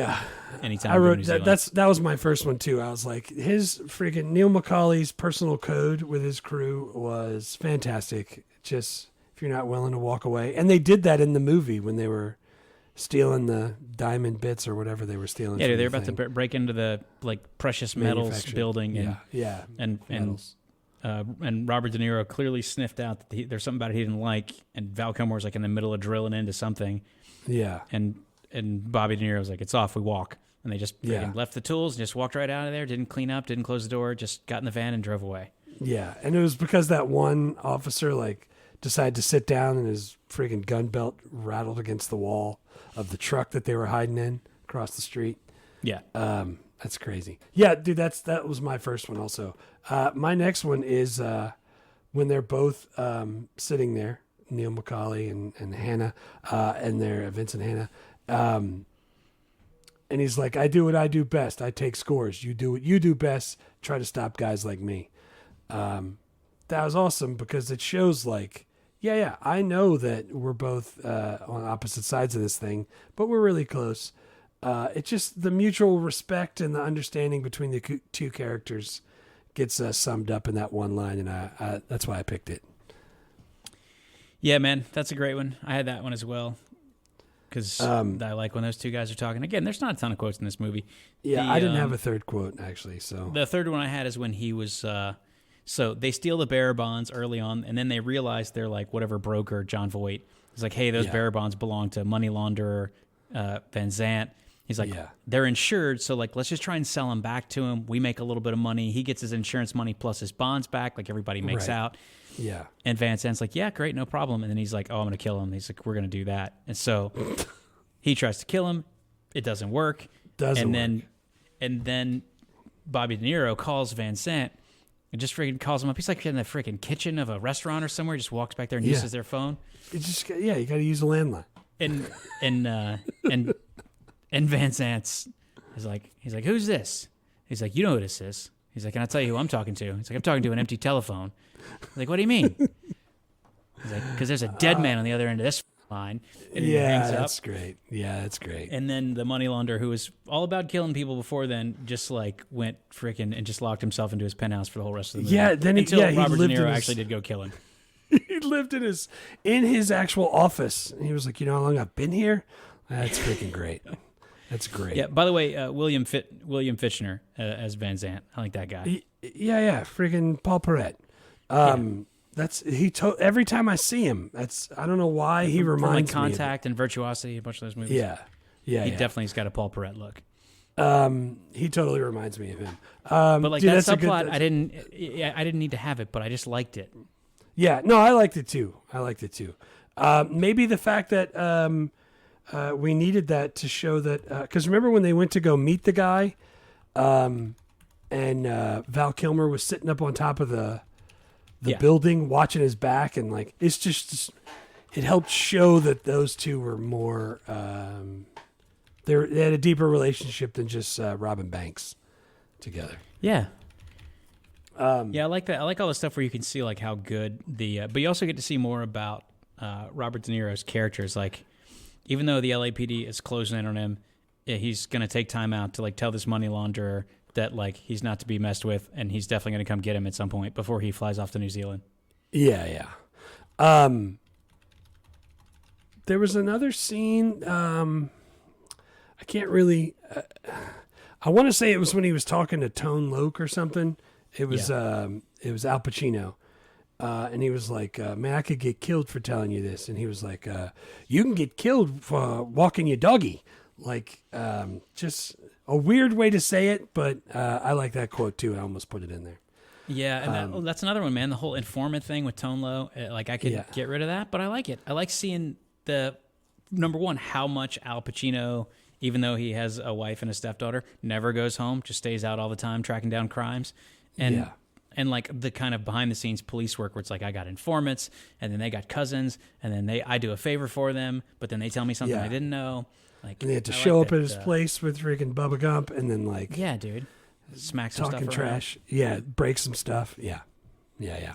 anytime. I wrote that was my first one too. I was like, his freaking Neil McCauley's personal code with his crew was fantastic. Just if you're not willing to walk away. And they did that in the movie when they were stealing the diamond bits or whatever they were stealing. Yeah, they're about to break into the like precious metals building and Robert De Niro clearly sniffed out that there's something about it he didn't like, and Val Kilmer's like in the middle of drilling into something. Yeah. And Bobby De Niro was like, it's off, we walk. And they just left the tools and just walked right out of there, didn't clean up, didn't close the door, just got in the van and drove away. Yeah, and it was because that one officer like decided to sit down and his freaking gun belt rattled against the wall of the truck that they were hiding in across the street. Yeah. That's crazy. Yeah, dude, that was my first one also. My next one is when they're both sitting there, Neil McCauley and Hannah, and they're Vincent Hannah. And he's like, I do what I do best. I take scores. You do what you do best. Try to stop guys like me. That was awesome because it shows like, I know that we're both on opposite sides of this thing, but we're really close. It's just the mutual respect and the understanding between the two characters gets summed up in that one line, and that's why I picked it. Yeah, man, that's a great one. I had that one as well because I like when those two guys are talking. Again, there's not a ton of quotes in this movie. Yeah, I didn't have a third quote, actually. So the third one I had is when he was so they steal the bearer bonds early on, and then they realize they're like whatever broker, John Voight. He's like, hey, those bearer bonds belong to money launderer Van Zant. He's like, they're insured, so like let's just try and sell them back to him. We make a little bit of money. He gets his insurance money plus his bonds back, like everybody makes out. Yeah. And Van Zant's like, yeah, great, no problem. And then he's like, oh, I'm going to kill him. He's like, we're going to do that. And so he tries to kill him. It doesn't work. And then Bobby De Niro calls Van Zant and just freaking calls him up. He's like in the freaking kitchen of a restaurant or somewhere. Just walks back there and uses their phone. It just you got to use a landline. And Van Zant is like, he's like, who's this? He's like, you know who this is. He's like, can I tell you who I'm talking to? He's like, I'm talking to an empty telephone. He's like, what do you mean? He's like, because there's a dead man on the other end of this line. And he hangs up. That's great. Yeah, that's great. And then the money launderer, who was all about killing people before then, just like went freaking and just locked himself into his penthouse for the whole rest of the movie. Yeah, then until Robert De Niro actually did go kill him. He lived in his actual office. And he was like, you know how long I've been here? That's freaking great. That's great. Yeah. By the way, William Fichtner as Van Zant. I like that guy. Yeah. Freaking Paul Perret. That's every time I see him. I don't know why he reminds me. Contact and Virtuosity, a bunch of those movies. Yeah. He definitely's got a Paul Perret look. He totally reminds me of him. But like that subplot, I didn't need to have it, but I just liked it. Yeah. No, I liked it too. Maybe the fact that we needed that to show that because remember when they went to go meet the guy, and Val Kilmer was sitting up on top of the the Yeah. building, watching his back, and like it's just it helped show that those two were more. They had a deeper relationship than just robbing banks together. Yeah. Yeah, I like that. I like all the stuff where you can see like how good but you also get to see more about Robert De Niro's characters. Like, even though the LAPD is closing in on him, he's gonna take time out to like tell this money launderer that like he's not to be messed with, and he's definitely gonna come get him at some point before he flies off to New Zealand. Yeah. There was another scene. I can't really. I want to say it was when he was talking to Tone Loc or something. It was Al Pacino, and he was like, "Man, I could get killed for telling you this." And he was like, "You can get killed for walking your doggy." Like, just a weird way to say it, but I like that quote too. I almost put it in there. Yeah, and that's another one, man. The whole informant thing with Tone Loc, like I could get rid of that, but I like it. I like seeing the number one, how much Al Pacino, even though he has a wife and a stepdaughter, never goes home, just stays out all the time tracking down crimes. And like the kind of behind the scenes police work where it's like I got informants, and then they got cousins, and then I do a favor for them, but then they tell me something I didn't know. Like, and they had to show up at his place with freaking Bubba Gump, and then like dude, smack some talking stuff trash. Yeah, break some stuff. Yeah.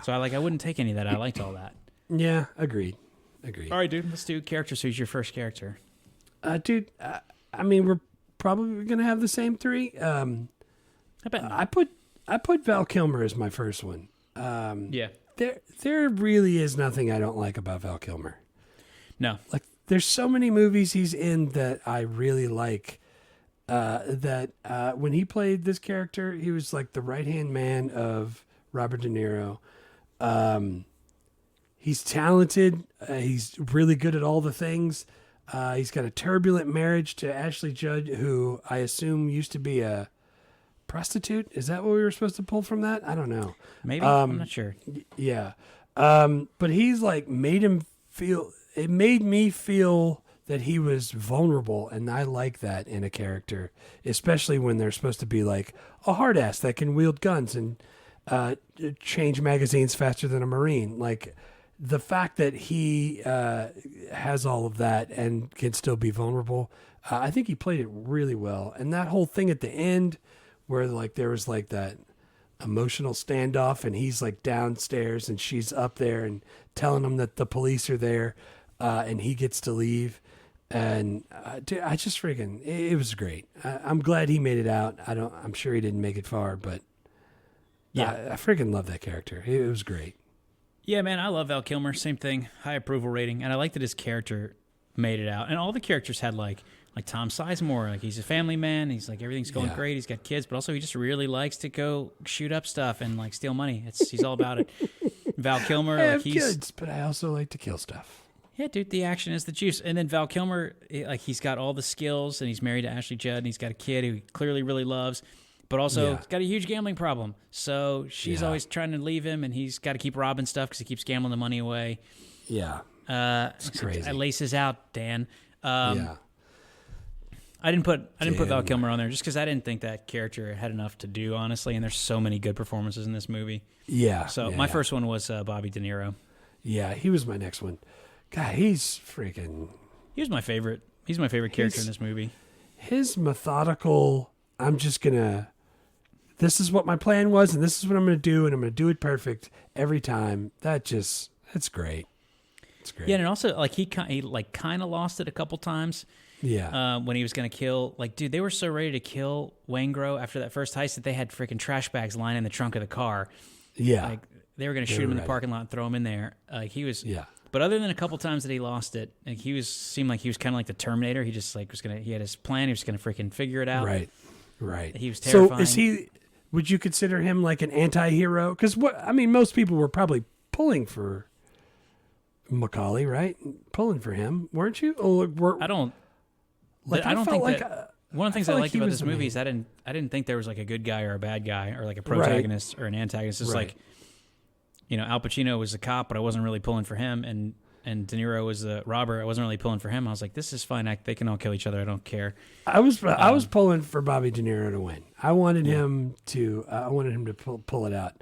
So I wouldn't take any of that. I liked all that. Yeah, agreed. All right, dude. Let's do characters. Who's your first character? Dude, I mean, we're probably gonna have the same three. I bet. I put Val Kilmer as my first one. Yeah. There really is nothing I don't like about Val Kilmer. No. Like, there's so many movies he's in that I really like. When he played this character, he was like the right-hand man of Robert De Niro. He's talented. He's really good at all the things. He's got a turbulent marriage to Ashley Judd, who I assume used to be a prostitute. Is that what we were supposed to pull from that? I don't know. Maybe. I'm not sure. Yeah. But he's like it made me feel that he was vulnerable, and I like that in a character, especially when they're supposed to be like a hard ass that can wield guns and change magazines faster than a Marine. Like, the fact that he has all of that and can still be vulnerable, I think he played it really well. And that whole thing at the end where like there was like that emotional standoff, and he's like downstairs and she's up there and telling him that the police are there, and he gets to leave. And dude, I just freaking, it was great. I'm glad he made it out. I'm sure he didn't make it far, but yeah, I freaking love that character. It was great. Yeah, man, I love Val Kilmer. Same thing, high approval rating, and I like that his character made it out. And all the characters had like Tom Sizemore, like he's a family man. He's like everything's going great. He's got kids, but also he just really likes to go shoot up stuff and like steal money. He's all about it. Val Kilmer, I have kids, but I also like to kill stuff. Yeah, dude, the action is the juice. And then Val Kilmer, he's got all the skills, and he's married to Ashley Judd, and he's got a kid who he clearly really loves, but also he's got a huge gambling problem. So she's always trying to leave him, and he's got to keep robbing stuff because he keeps gambling the money away. Yeah. It's crazy. Laces out, Dan. Yeah. I didn't put Val Kilmer on there just because I didn't think that character had enough to do, honestly. And there's so many good performances in this movie. Yeah. So my first one was Bobby De Niro. Yeah, he was my next one. God, he's freaking. He was my favorite. He's my favorite character in this movie. His methodical. I'm just gonna. This is what my plan was, and this is what I'm gonna do, and I'm gonna do it perfect every time. It's great. It's great. Yeah, and also like he kind of lost it a couple times. Yeah. When he was going to kill, like, dude, they were so ready to kill Waingro after that first heist that they had freaking trash bags lying in the trunk of the car. Yeah. Like, they were going to shoot him in the parking lot and throw him in there. He was. Yeah. But other than a couple times that he lost it, like, seemed like he was kind of like the Terminator. He just like he had his plan. He was going to freaking figure it out. Right. Right. He was terrifying. So would you consider him like an anti-hero? Because most people were probably pulling for Macaulay, right? Pulling for him, weren't you? I don't. Like, I don't think that one of the things I liked about this movie is I didn't think there was like a good guy or a bad guy or like a protagonist or an antagonist. It's like, Al Pacino was a cop, but I wasn't really pulling for him, and De Niro was the robber. I wasn't really pulling for him. I was like, this is fine. They can all kill each other. I don't care. I was pulling for Bobby De Niro to win. I wanted him to. I wanted him to pull it out.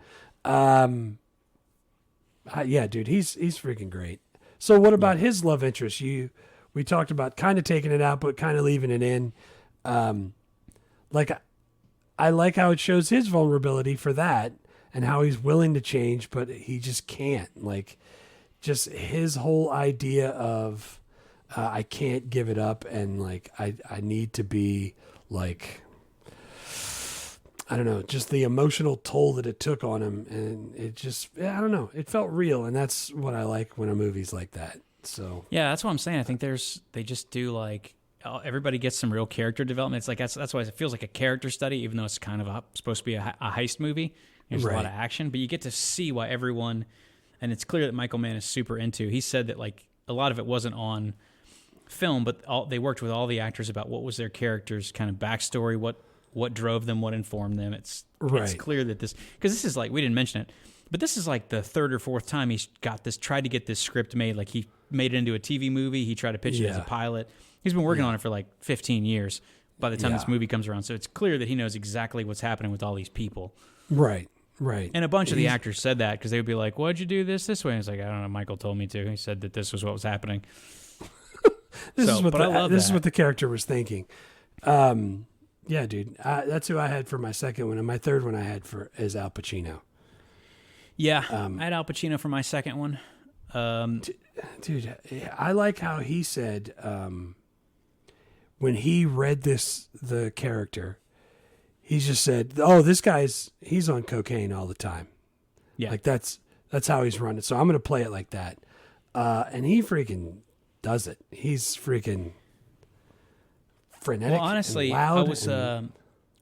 Yeah, dude, he's freaking great. So what about his love interest? We talked about kind of taking it out, but kind of leaving it in. Like, I like how it shows his vulnerability for that and how he's willing to change, but he just can't. Like, just his whole idea of I can't give it up, and like I need to be like, I don't know, just the emotional toll that it took on him, and it just, I don't know, it felt real, and that's what I like when a movie's like that. So yeah, that's what I'm saying. I think they just do like everybody gets some real character development. It's like that's why it feels like a character study, even though it's kind of supposed to be a heist movie. There's a lot of action, but you get to see why everyone, and it's clear that Michael Mann is super into. He said that like a lot of it wasn't on film, but they worked with all the actors about what was their character's kind of backstory, what drove them, what informed them. It's clear that because this is like, we didn't mention it, but this is like the third or fourth time he's tried to get this script made. Like he made it into a TV movie. He tried to pitch it as a pilot. He's been working on it for like 15 years by the time this movie comes around. So it's clear that he knows exactly what's happening with all these people. Right. And a bunch of the actors said that because they would be like, why'd you do this way? And it's like, I don't know, Michael told me to. He said that this was what was happening. This is what the character was thinking. Yeah, dude. That's who I had for my second one. And my third one I had is Al Pacino. Yeah, I had Al Pacino for my second one. Dude, I like how he said when he read the character, he just said, "Oh, this he's on cocaine all the time." Yeah, like that's how he's running. So I'm going to play it like that, and he freaking does it. He's freaking frenetic. Well, honestly, and loud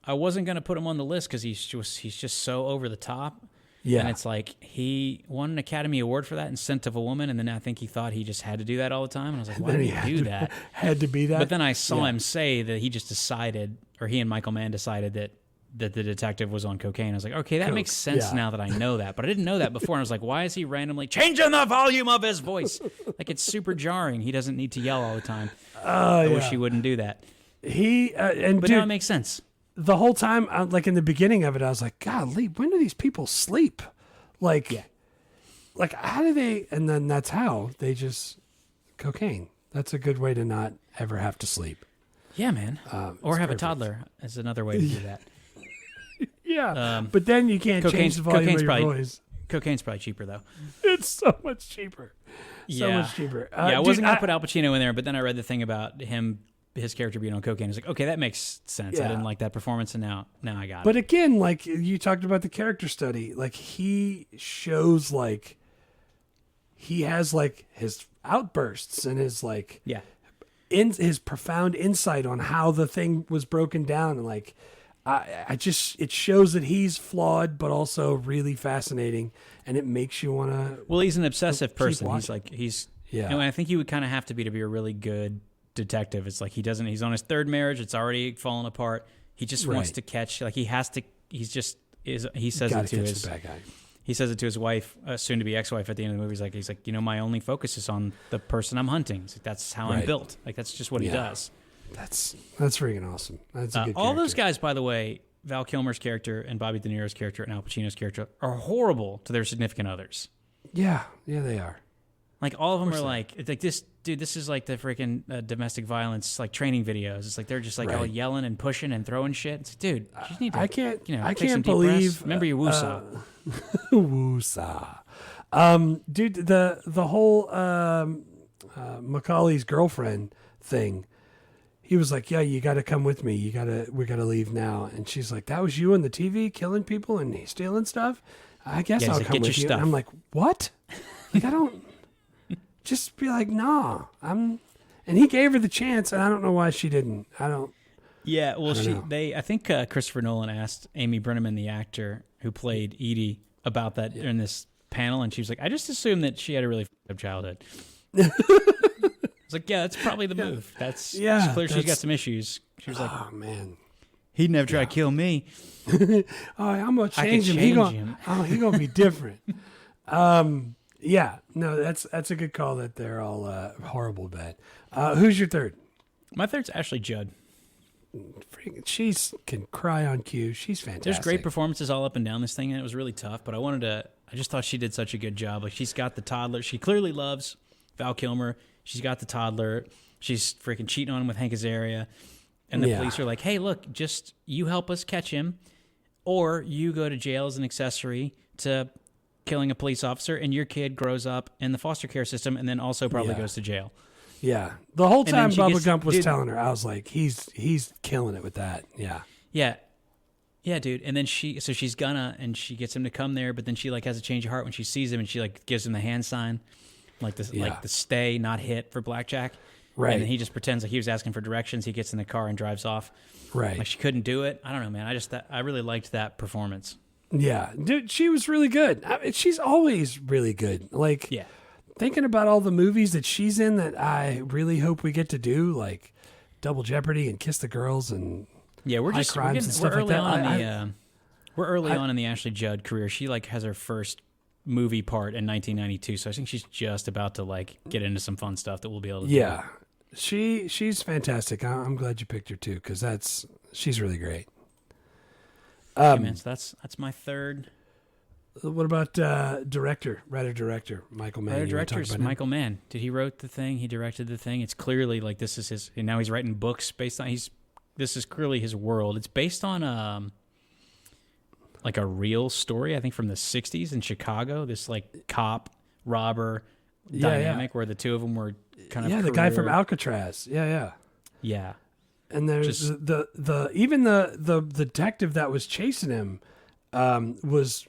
I wasn't going to put him on the list because he's just so over the top. Yeah. And it's like he won an Academy Award for that in Scent of a Woman, and then I think he thought he just had to do that all the time. And I was like, why did he do that? Had to be that. But then I saw him say that he just decided, or he and Michael Mann decided that the detective was on cocaine. I was like, okay, that makes sense now that I know that. But I didn't know that before. And I was like, why is he randomly changing the volume of his voice? Like, it's super jarring. He doesn't need to yell all the time. I wish he wouldn't do that. But dude, now it makes sense. The whole time, like in the beginning of it, I was like, golly, when do these people sleep? Like how do they? And then that's how they just cocaine. That's a good way to not ever have to sleep. Yeah, man. Or have a toddler is another way to do that. Yeah, but then you can't change the volume of your voice. Cocaine's probably cheaper, though. It's so much cheaper. So much cheaper. I wasn't going to put Al Pacino in there, but then I read the thing about his character being on cocaine. I was like, okay, that makes sense. Yeah. I didn't like that performance, and now I got it. But again, like you talked about the character study, like he shows like he has like his outbursts and his like in his profound insight on how the thing was broken down, and like it shows that he's flawed but also really fascinating, and it makes you want to. Well, he's an obsessive person. He's yeah. And I think you would kind of have to be a really good detective. It's like he's on his third marriage. It's already fallen apart. He just wants to catch. Like he says it to his bad guy. He says it to his wife, soon to be ex-wife, at the end of the movie. He's like, my only focus is on the person I'm hunting. Like, that's how I'm built. Like that's just what he does. That's freaking awesome. That's a good all character. those guys, by the way, Val Kilmer's character and Bobby De Niro's character and Al Pacino's character are horrible to their significant others. Yeah, they are. Like all of them are like, it's like this dude. This is like the freaking domestic violence like training videos. It's like they're just like all yelling and pushing and throwing shit. It's like, dude, you just need to. I can't. I take some can't deep believe. breaths. Remember your woosah. Woosah. Dude, the whole Macaulay's girlfriend thing. He was like, "Yeah, you got to come with me. We got to leave now." And she's like, "That was you on the TV killing people and stealing stuff. I guess I'll come with you." And I'm like, "What? Like I don't." Just be like, nah, and he gave her the chance, and I don't know why she didn't. Yeah, well, I think Christopher Nolan asked Amy Brenneman, the actor who played Edie, about that in this panel, and she was like, I just assumed that she had a really f***ed up childhood. I was like, yeah, that's probably the move. It's clear she's got some issues. She was like, oh, man. He'd never try to kill me. I'm going to change him. He's going to be different. Yeah, no, that's a good call that they're all horrible bad. Who's your third? My third's Ashley Judd. she's can cry on cue. She's fantastic. There's great performances all up and down this thing, and it was really tough. But I just thought she did such a good job. Like, she's got the toddler. She clearly loves Val Kilmer. She's got the toddler. She's freaking cheating on him with Hank Azaria. And the police are like, hey, look, just you help us catch him, or you go to jail as an accessory to killing a police officer, and your kid grows up in the foster care system and then also probably goes to jail. Yeah. The whole time Bubba Gump was telling her, I was like, he's killing it with that. Yeah. Yeah. Yeah, dude. And then she's gonna, and she gets him to come there, but then she like has a change of heart when she sees him, and she like gives him the hand sign, like the stay, not hit for blackjack. Right. And then he just pretends like he was asking for directions. He gets in the car and drives off. Right. Like, she couldn't do it. I don't know, man. I really liked that performance. Yeah, dude, she was really good. I mean, she's always really good. Like, thinking about all the movies that she's in that I really hope we get to do, like Double Jeopardy and Kiss the Girls and we're early on in the Ashley Judd career. She like has her first movie part in 1992, so I think she's just about to like get into some fun stuff that we'll be able to do. Yeah, she's fantastic. I'm glad you picked her too, because she's really great. Okay, man, so that's my third. What about writer-director Michael Mann? Writer-director is Michael Mann. Did he wrote the thing? He directed the thing. It's clearly like this is his, and now he's writing books based on this is clearly his world. It's based on like a real story, I think from the 60s in Chicago. This like cop robber dynamic where the two of them were kind of the guy from Alcatraz. Yeah. And there's the detective that was chasing him was,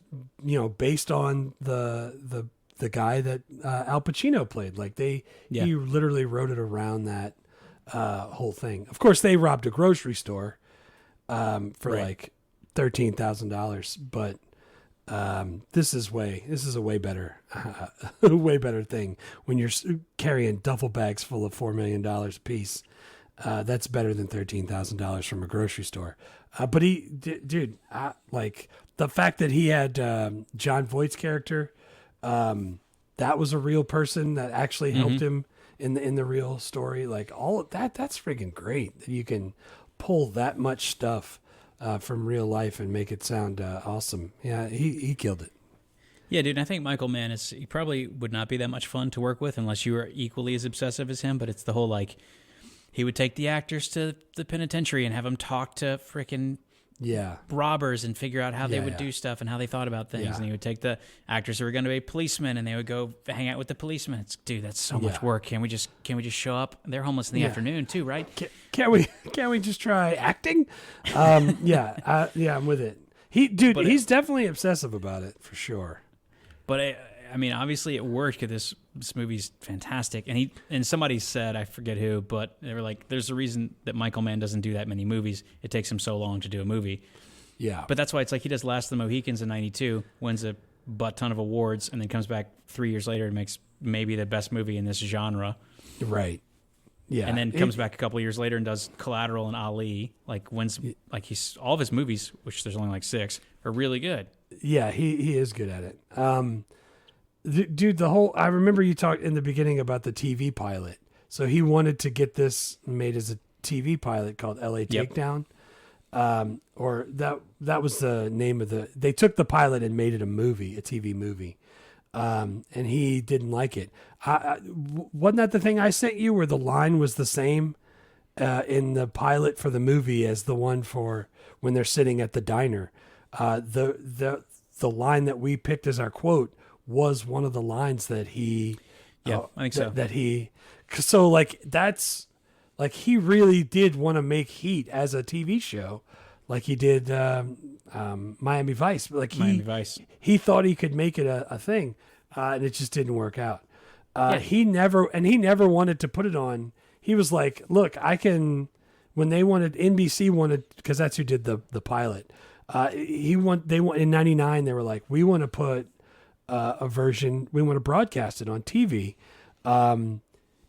based on the guy that Al Pacino played. Like he literally wrote it around that whole thing. Of course, they robbed a grocery store for like $13,000, but this is a way better thing when you're carrying duffel bags full of $4 million a piece. That's better than $13,000 from a grocery store. But like the fact that he had John Voight's character, that was a real person that actually helped him in the real story. Like all of that, that's freaking great that you can pull that much stuff from real life and make it sound awesome. Yeah, he killed it. Yeah, dude, I think Michael Mann he probably would not be that much fun to work with unless you were equally as obsessive as him. But it's the whole like, he would take the actors to the penitentiary and have them talk to freaking robbers and figure out how they would do stuff and how they thought about things. And he would take the actors who were going to be policemen and they would go hang out with the policemen. Dude, that's so much work. Can we just show up? They're homeless in the afternoon too, right? Can't we just try acting? I'm with it. He's definitely obsessive about it for sure. But I mean, obviously it worked because this movie's fantastic. And somebody said, I forget who, but they were like, there's a reason that Michael Mann doesn't do that many movies. It takes him so long to do a movie. Yeah. But that's why it's like he does Last of the Mohicans in 92, wins a butt ton of awards, and then comes back 3 years later and makes maybe the best movie in this genre. Right. Yeah. And then comes back a couple of years later and does Collateral and Ali. Like wins, like all of his movies, which there's only like 6, are really good. Yeah, he is good at it. Dude, I remember you talked in the beginning about the TV pilot. So he wanted to get this made as a TV pilot called LA Takedown. Or that was the name of they took the pilot and made it a TV movie. And he didn't like it. Wasn't that the thing I sent you where the line was the same in the pilot for the movie as the one for when they're sitting at the diner? The line that we picked as our quote was one of the lines that he, I think so. So like that's like he really did want to make Heat as a TV show, like he did Miami Vice. Like he thought he could make it a thing, and it just didn't work out. He never wanted to put it on. He was like, "Look, I can." When NBC wanted, because that's who did the pilot. They want in '99. They were like, "We want to put a version. We want to broadcast it on TV."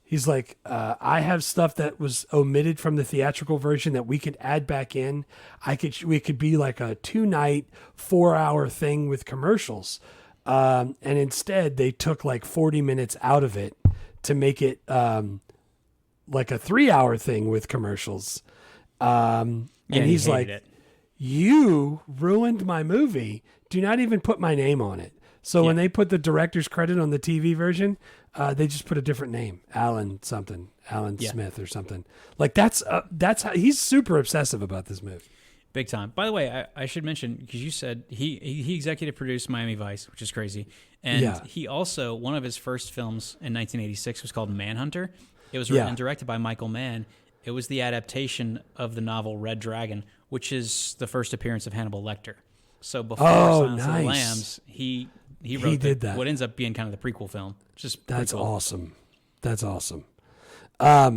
He's like, I have stuff that was omitted from the theatrical version that we could add back in. We could be like a 2-night, 4-hour thing with commercials. And instead they took like 40 minutes out of it to make it like a 3-hour thing with commercials. And Yeah, he's he like, hated it. you ruined my movie. Do not even put my name on it. So when they put the director's credit on the TV version, they just put a different name, Alan Smith or something. Like that's how he's super obsessive about this movie. Big time. By the way, I should mention, because you said he executive produced Miami Vice, which is crazy. And he also, one of his first films in 1986 was called Manhunter. It was written and directed by Michael Mann. It was the adaptation of the novel Red Dragon, which is the first appearance of Hannibal Lecter. So before Silence of the Lambs, he wrote what ends up being kind of the prequel film. Just That's cool. awesome. That's awesome. Yeah,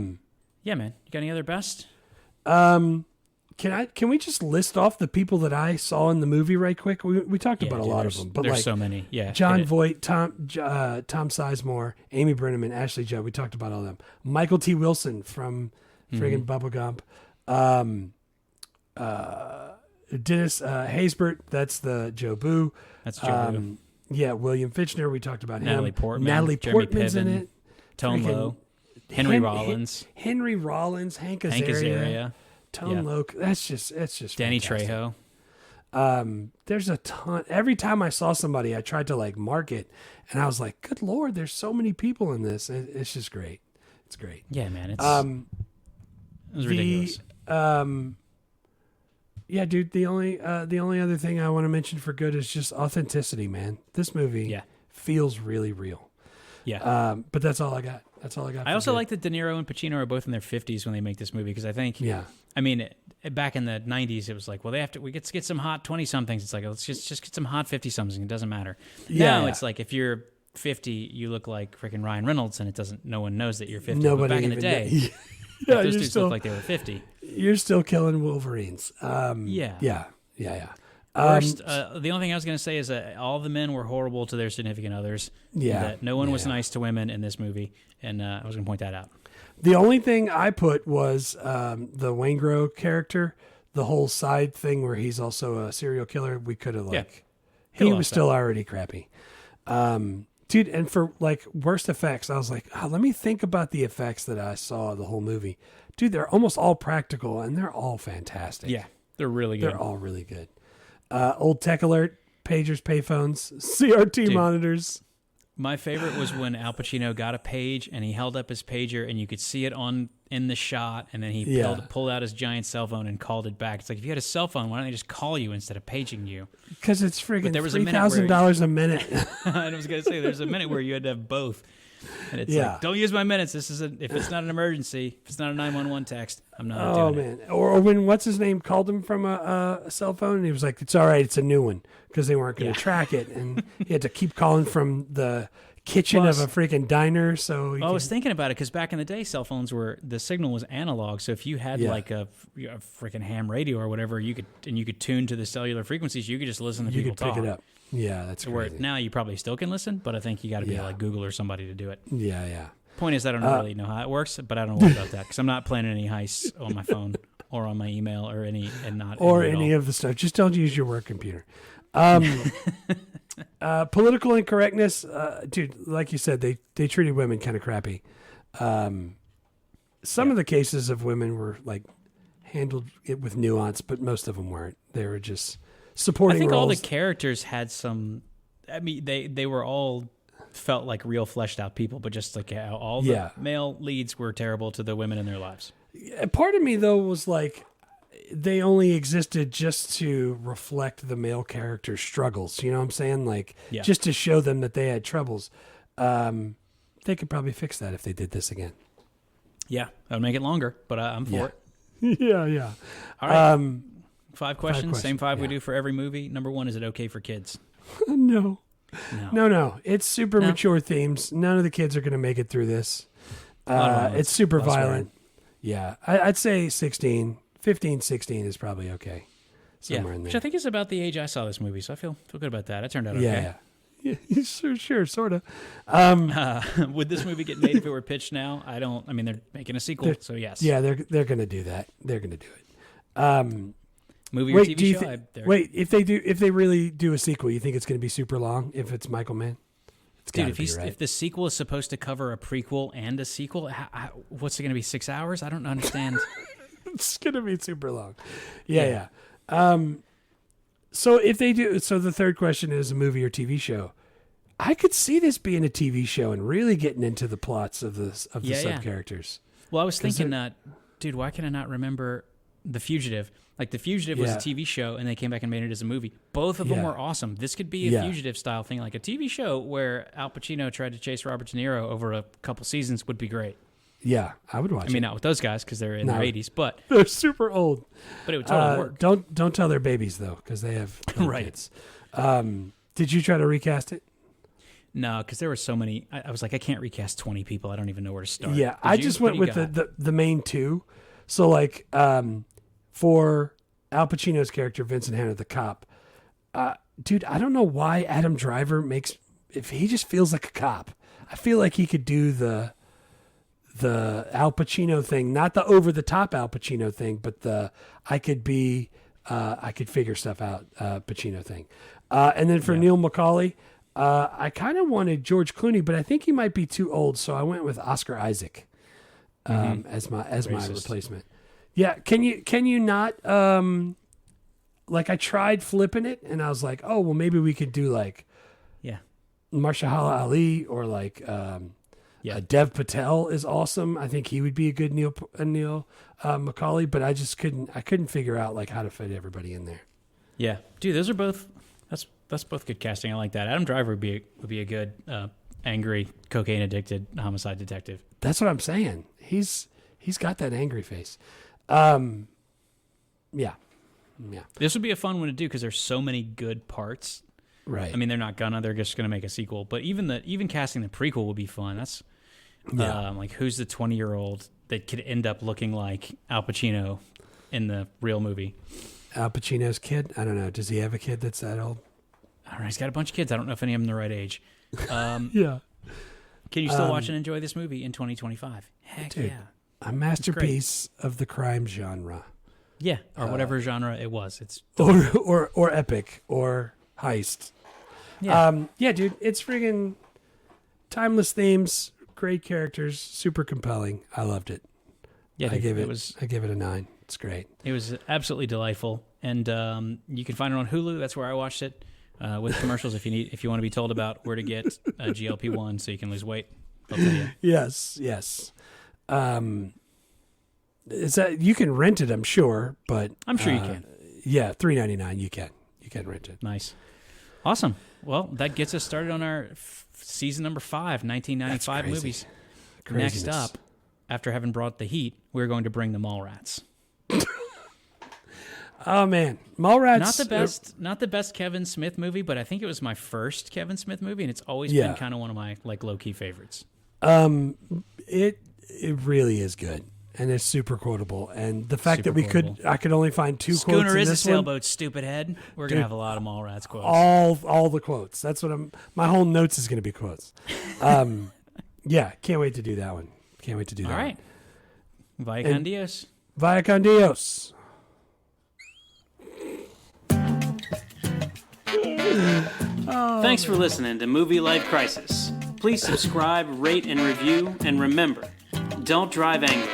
man. You got any other best? Can we just list off the people that I saw in the movie right quick? We talked about a lot of them, but there's like so many. Yeah, John Voight, Tom Sizemore, Amy Brenneman, Ashley Judd. We talked about all of them. Michael T. Wilson from friggin' Bubba Gump. Dennis Haysbert. That's the Joe Boo. That's Joe Boo. Yeah, William Fitchner. We talked about Natalie him. Portman. Natalie Jeremy Portman's in Piven, it. Tone Loc. Henry Rollins. Henry Rollins. Hank Hank Azaria. Azaria. Tone Loc. It's just Danny fantastic. Trejo. There's a ton. Every time I saw somebody, I tried to like mark it, and I was like, "Good Lord, there's so many people in this. It's just great. It's great." Yeah, man. It was ridiculous. Yeah, dude. The only other thing I want to mention for good is just authenticity, man. This movie feels really real. Yeah. But that's all I got. That's all I got. I also like that De Niro and Pacino are both in their 50s when they make this movie, because I think, I mean, back in the 90s, it was like, well, we get to get some hot 20-somethings. It's like, let's just get some hot 50-somethings. It doesn't matter. Now it's like, if you're 50, you look like freaking Ryan Reynolds, and no one knows that you're 50. Nobody but back in the day, those dudes looked like they were 50. You're still killing Wolverines. Yeah. First, the only thing I was going to say is that all the men were horrible to their significant others. Yeah. That no one was nice to women in this movie, and I was going to point that out. The only thing I put was the Waingro character, the whole side thing where he's also a serial killer. We could have he was still already crappy. Dude, and for like worst effects, I was like, let me think about the effects that I saw the whole movie. Dude, they're almost all practical, and they're all fantastic. Yeah, they're really good. They're all really good. Old tech alert, pagers, payphones, CRT monitors. My favorite was when Al Pacino got a page and he held up his pager and you could see it in the shot, and then he pulled out his giant cell phone and called it back. It's like, if you had a cell phone, why don't they just call you instead of paging you? Because it's friggin' $3,000 a minute. I was going to say, there's a minute where you had to have both. And it's like, don't use my minutes. If it's not an emergency, if it's not a 911 text, I'm not doing it. Man. Or when what's his name called him from a cell phone, and he was like, "It's all right, it's a new one," because they weren't going to track it, and he had to keep calling from the kitchen of a freaking diner. So I was thinking about it, because back in the day, cell phones the signal was analog. So if you had like a freaking ham radio or whatever, you could tune to the cellular frequencies. You could just listen to people talk. You could pick it up. Yeah, that's crazy. Now you probably still can listen, but I think you got to be like Google or somebody to do it. Yeah. Point is, I don't really know how it works, but I don't know about that, because I'm not planning any heists on my phone or on my email or any of the stuff. Just don't use your work computer. Political incorrectness, dude. Like you said, they treated women kind of crappy. Some of the cases of women were like handled it with nuance, but most of them weren't. They were just supporting. I think roles. all the characters had some. I mean, they were all felt like real fleshed out people, but just like how all the male leads were terrible to the women in their lives. Part of me though was like, they only existed just to reflect the male character's struggles. You know what I'm saying? Like, just to show them that they had troubles. They could probably fix that if they did this again. Yeah, that would make it longer, but I'm for it. Yeah. All right. 5 questions. Same 5 we do for every movie. Number 1, is it okay for kids? No. It's super mature themes. None of the kids are going to make it through this. It's super violent. Yeah. I'd say 16. 15, 16 is probably okay. Somewhere in there. Which I think is about the age I saw this movie, so I feel good about that. It turned out okay. Yeah, sure, sort of. Would this movie get made if it were pitched now? I mean, they're making a sequel, so yes. Yeah, they're going to do that. They're going to do it. Movie or TV show? If they really do a sequel, you think it's going to be super long if it's Michael Mann? Dude, if the sequel is supposed to cover a prequel and a sequel, what's it going to be, 6 hours? I don't understand. It's gonna be super long. Yeah. So if they do, so the third question is a movie or TV show. I could see this being a TV show and really getting into the plots of the sub characters. Well, I was thinking that, dude, why can I not remember The Fugitive? Like, The Fugitive was a TV show, and they came back and made it as a movie. Both of them were awesome. This could be a Fugitive-style thing, like a TV show where Al Pacino tried to chase Robert De Niro over a couple seasons would be great. Yeah, I would watch it. I mean, not with those guys because they're in their 80s, but... They're super old. But it would totally work. Don't tell their babies, though, because they have kids. Did you try to recast it? No, because there were so many. I was like, I can't recast 20 people. I don't even know where to start. Yeah, I just went with the main two. So, like, for Al Pacino's character, Vincent Hanna, the cop, dude, I don't know why Adam Driver if he just feels like a cop. I feel like he could do the Al Pacino thing, not the over the top Al Pacino thing, but I could figure stuff out Pacino thing. And then for Neil McCauley, I kind of wanted George Clooney, but I think he might be too old, so I went with Oscar Isaac as my replacement. Yeah, can you not like I tried flipping it and I was like, oh well, maybe we could do like Marshala Ali or like Dev Patel is awesome. I think he would be a good Neil McCauley, but I just couldn't figure out like how to fit everybody in there. Yeah, dude, those are both. That's both good casting. I like that. Adam Driver would be a good angry, cocaine addicted homicide detective. That's what I'm saying. He's got that angry face. Yeah. This would be a fun one to do because there's so many good parts. Right. I mean, they're not gonna. They're just gonna make a sequel. But even casting the prequel would be fun. That's like who's the 20-year-old that could end up looking like Al Pacino in the real movie? Al Pacino's kid? I don't know. Does he have a kid that's that old? I don't know. He's got a bunch of kids. I don't know if any of them are the right age. Yeah. Can you still watch and enjoy this movie in 2025? Heck dude, yeah. A masterpiece of the crime genre. Yeah, or whatever genre it was. It's or epic or heist. Yeah. Yeah, dude, it's friggin' timeless themes, great characters, super compelling. I loved it. Yeah, I give it a 9. It's great. It was absolutely delightful, and you can find it on Hulu. That's where I watched it with commercials. If you want to be told about where to get a GLP-1 so you can lose weight, they'll tell you. Yes. Is that you can rent it? I'm sure, but I'm sure you can. Yeah, $3.99. You can rent it. Nice, awesome. Well, that gets us started on our season number 5, 1995 movies. Craziness. Next up, after having brought the heat, we're going to bring the Mallrats. Oh man, Mallrats! Not the best Kevin Smith movie, but I think it was my first Kevin Smith movie, and it's always been kind of one of my like low key favorites. It really is good, and it's super quotable. And the fact that I could only find 2 quotes. Schooner in is a this sailboat, stupid head. We're gonna have a lot of Mallrats quotes. All the quotes. That's what my whole notes is gonna be quotes. Yeah, can't wait to do that one. Can't wait to do that. All right, Vaya con Dios. Vaya con Dios. Thanks for listening to Movie Life Crisis. Please subscribe, rate, and review, and remember, don't drive angry.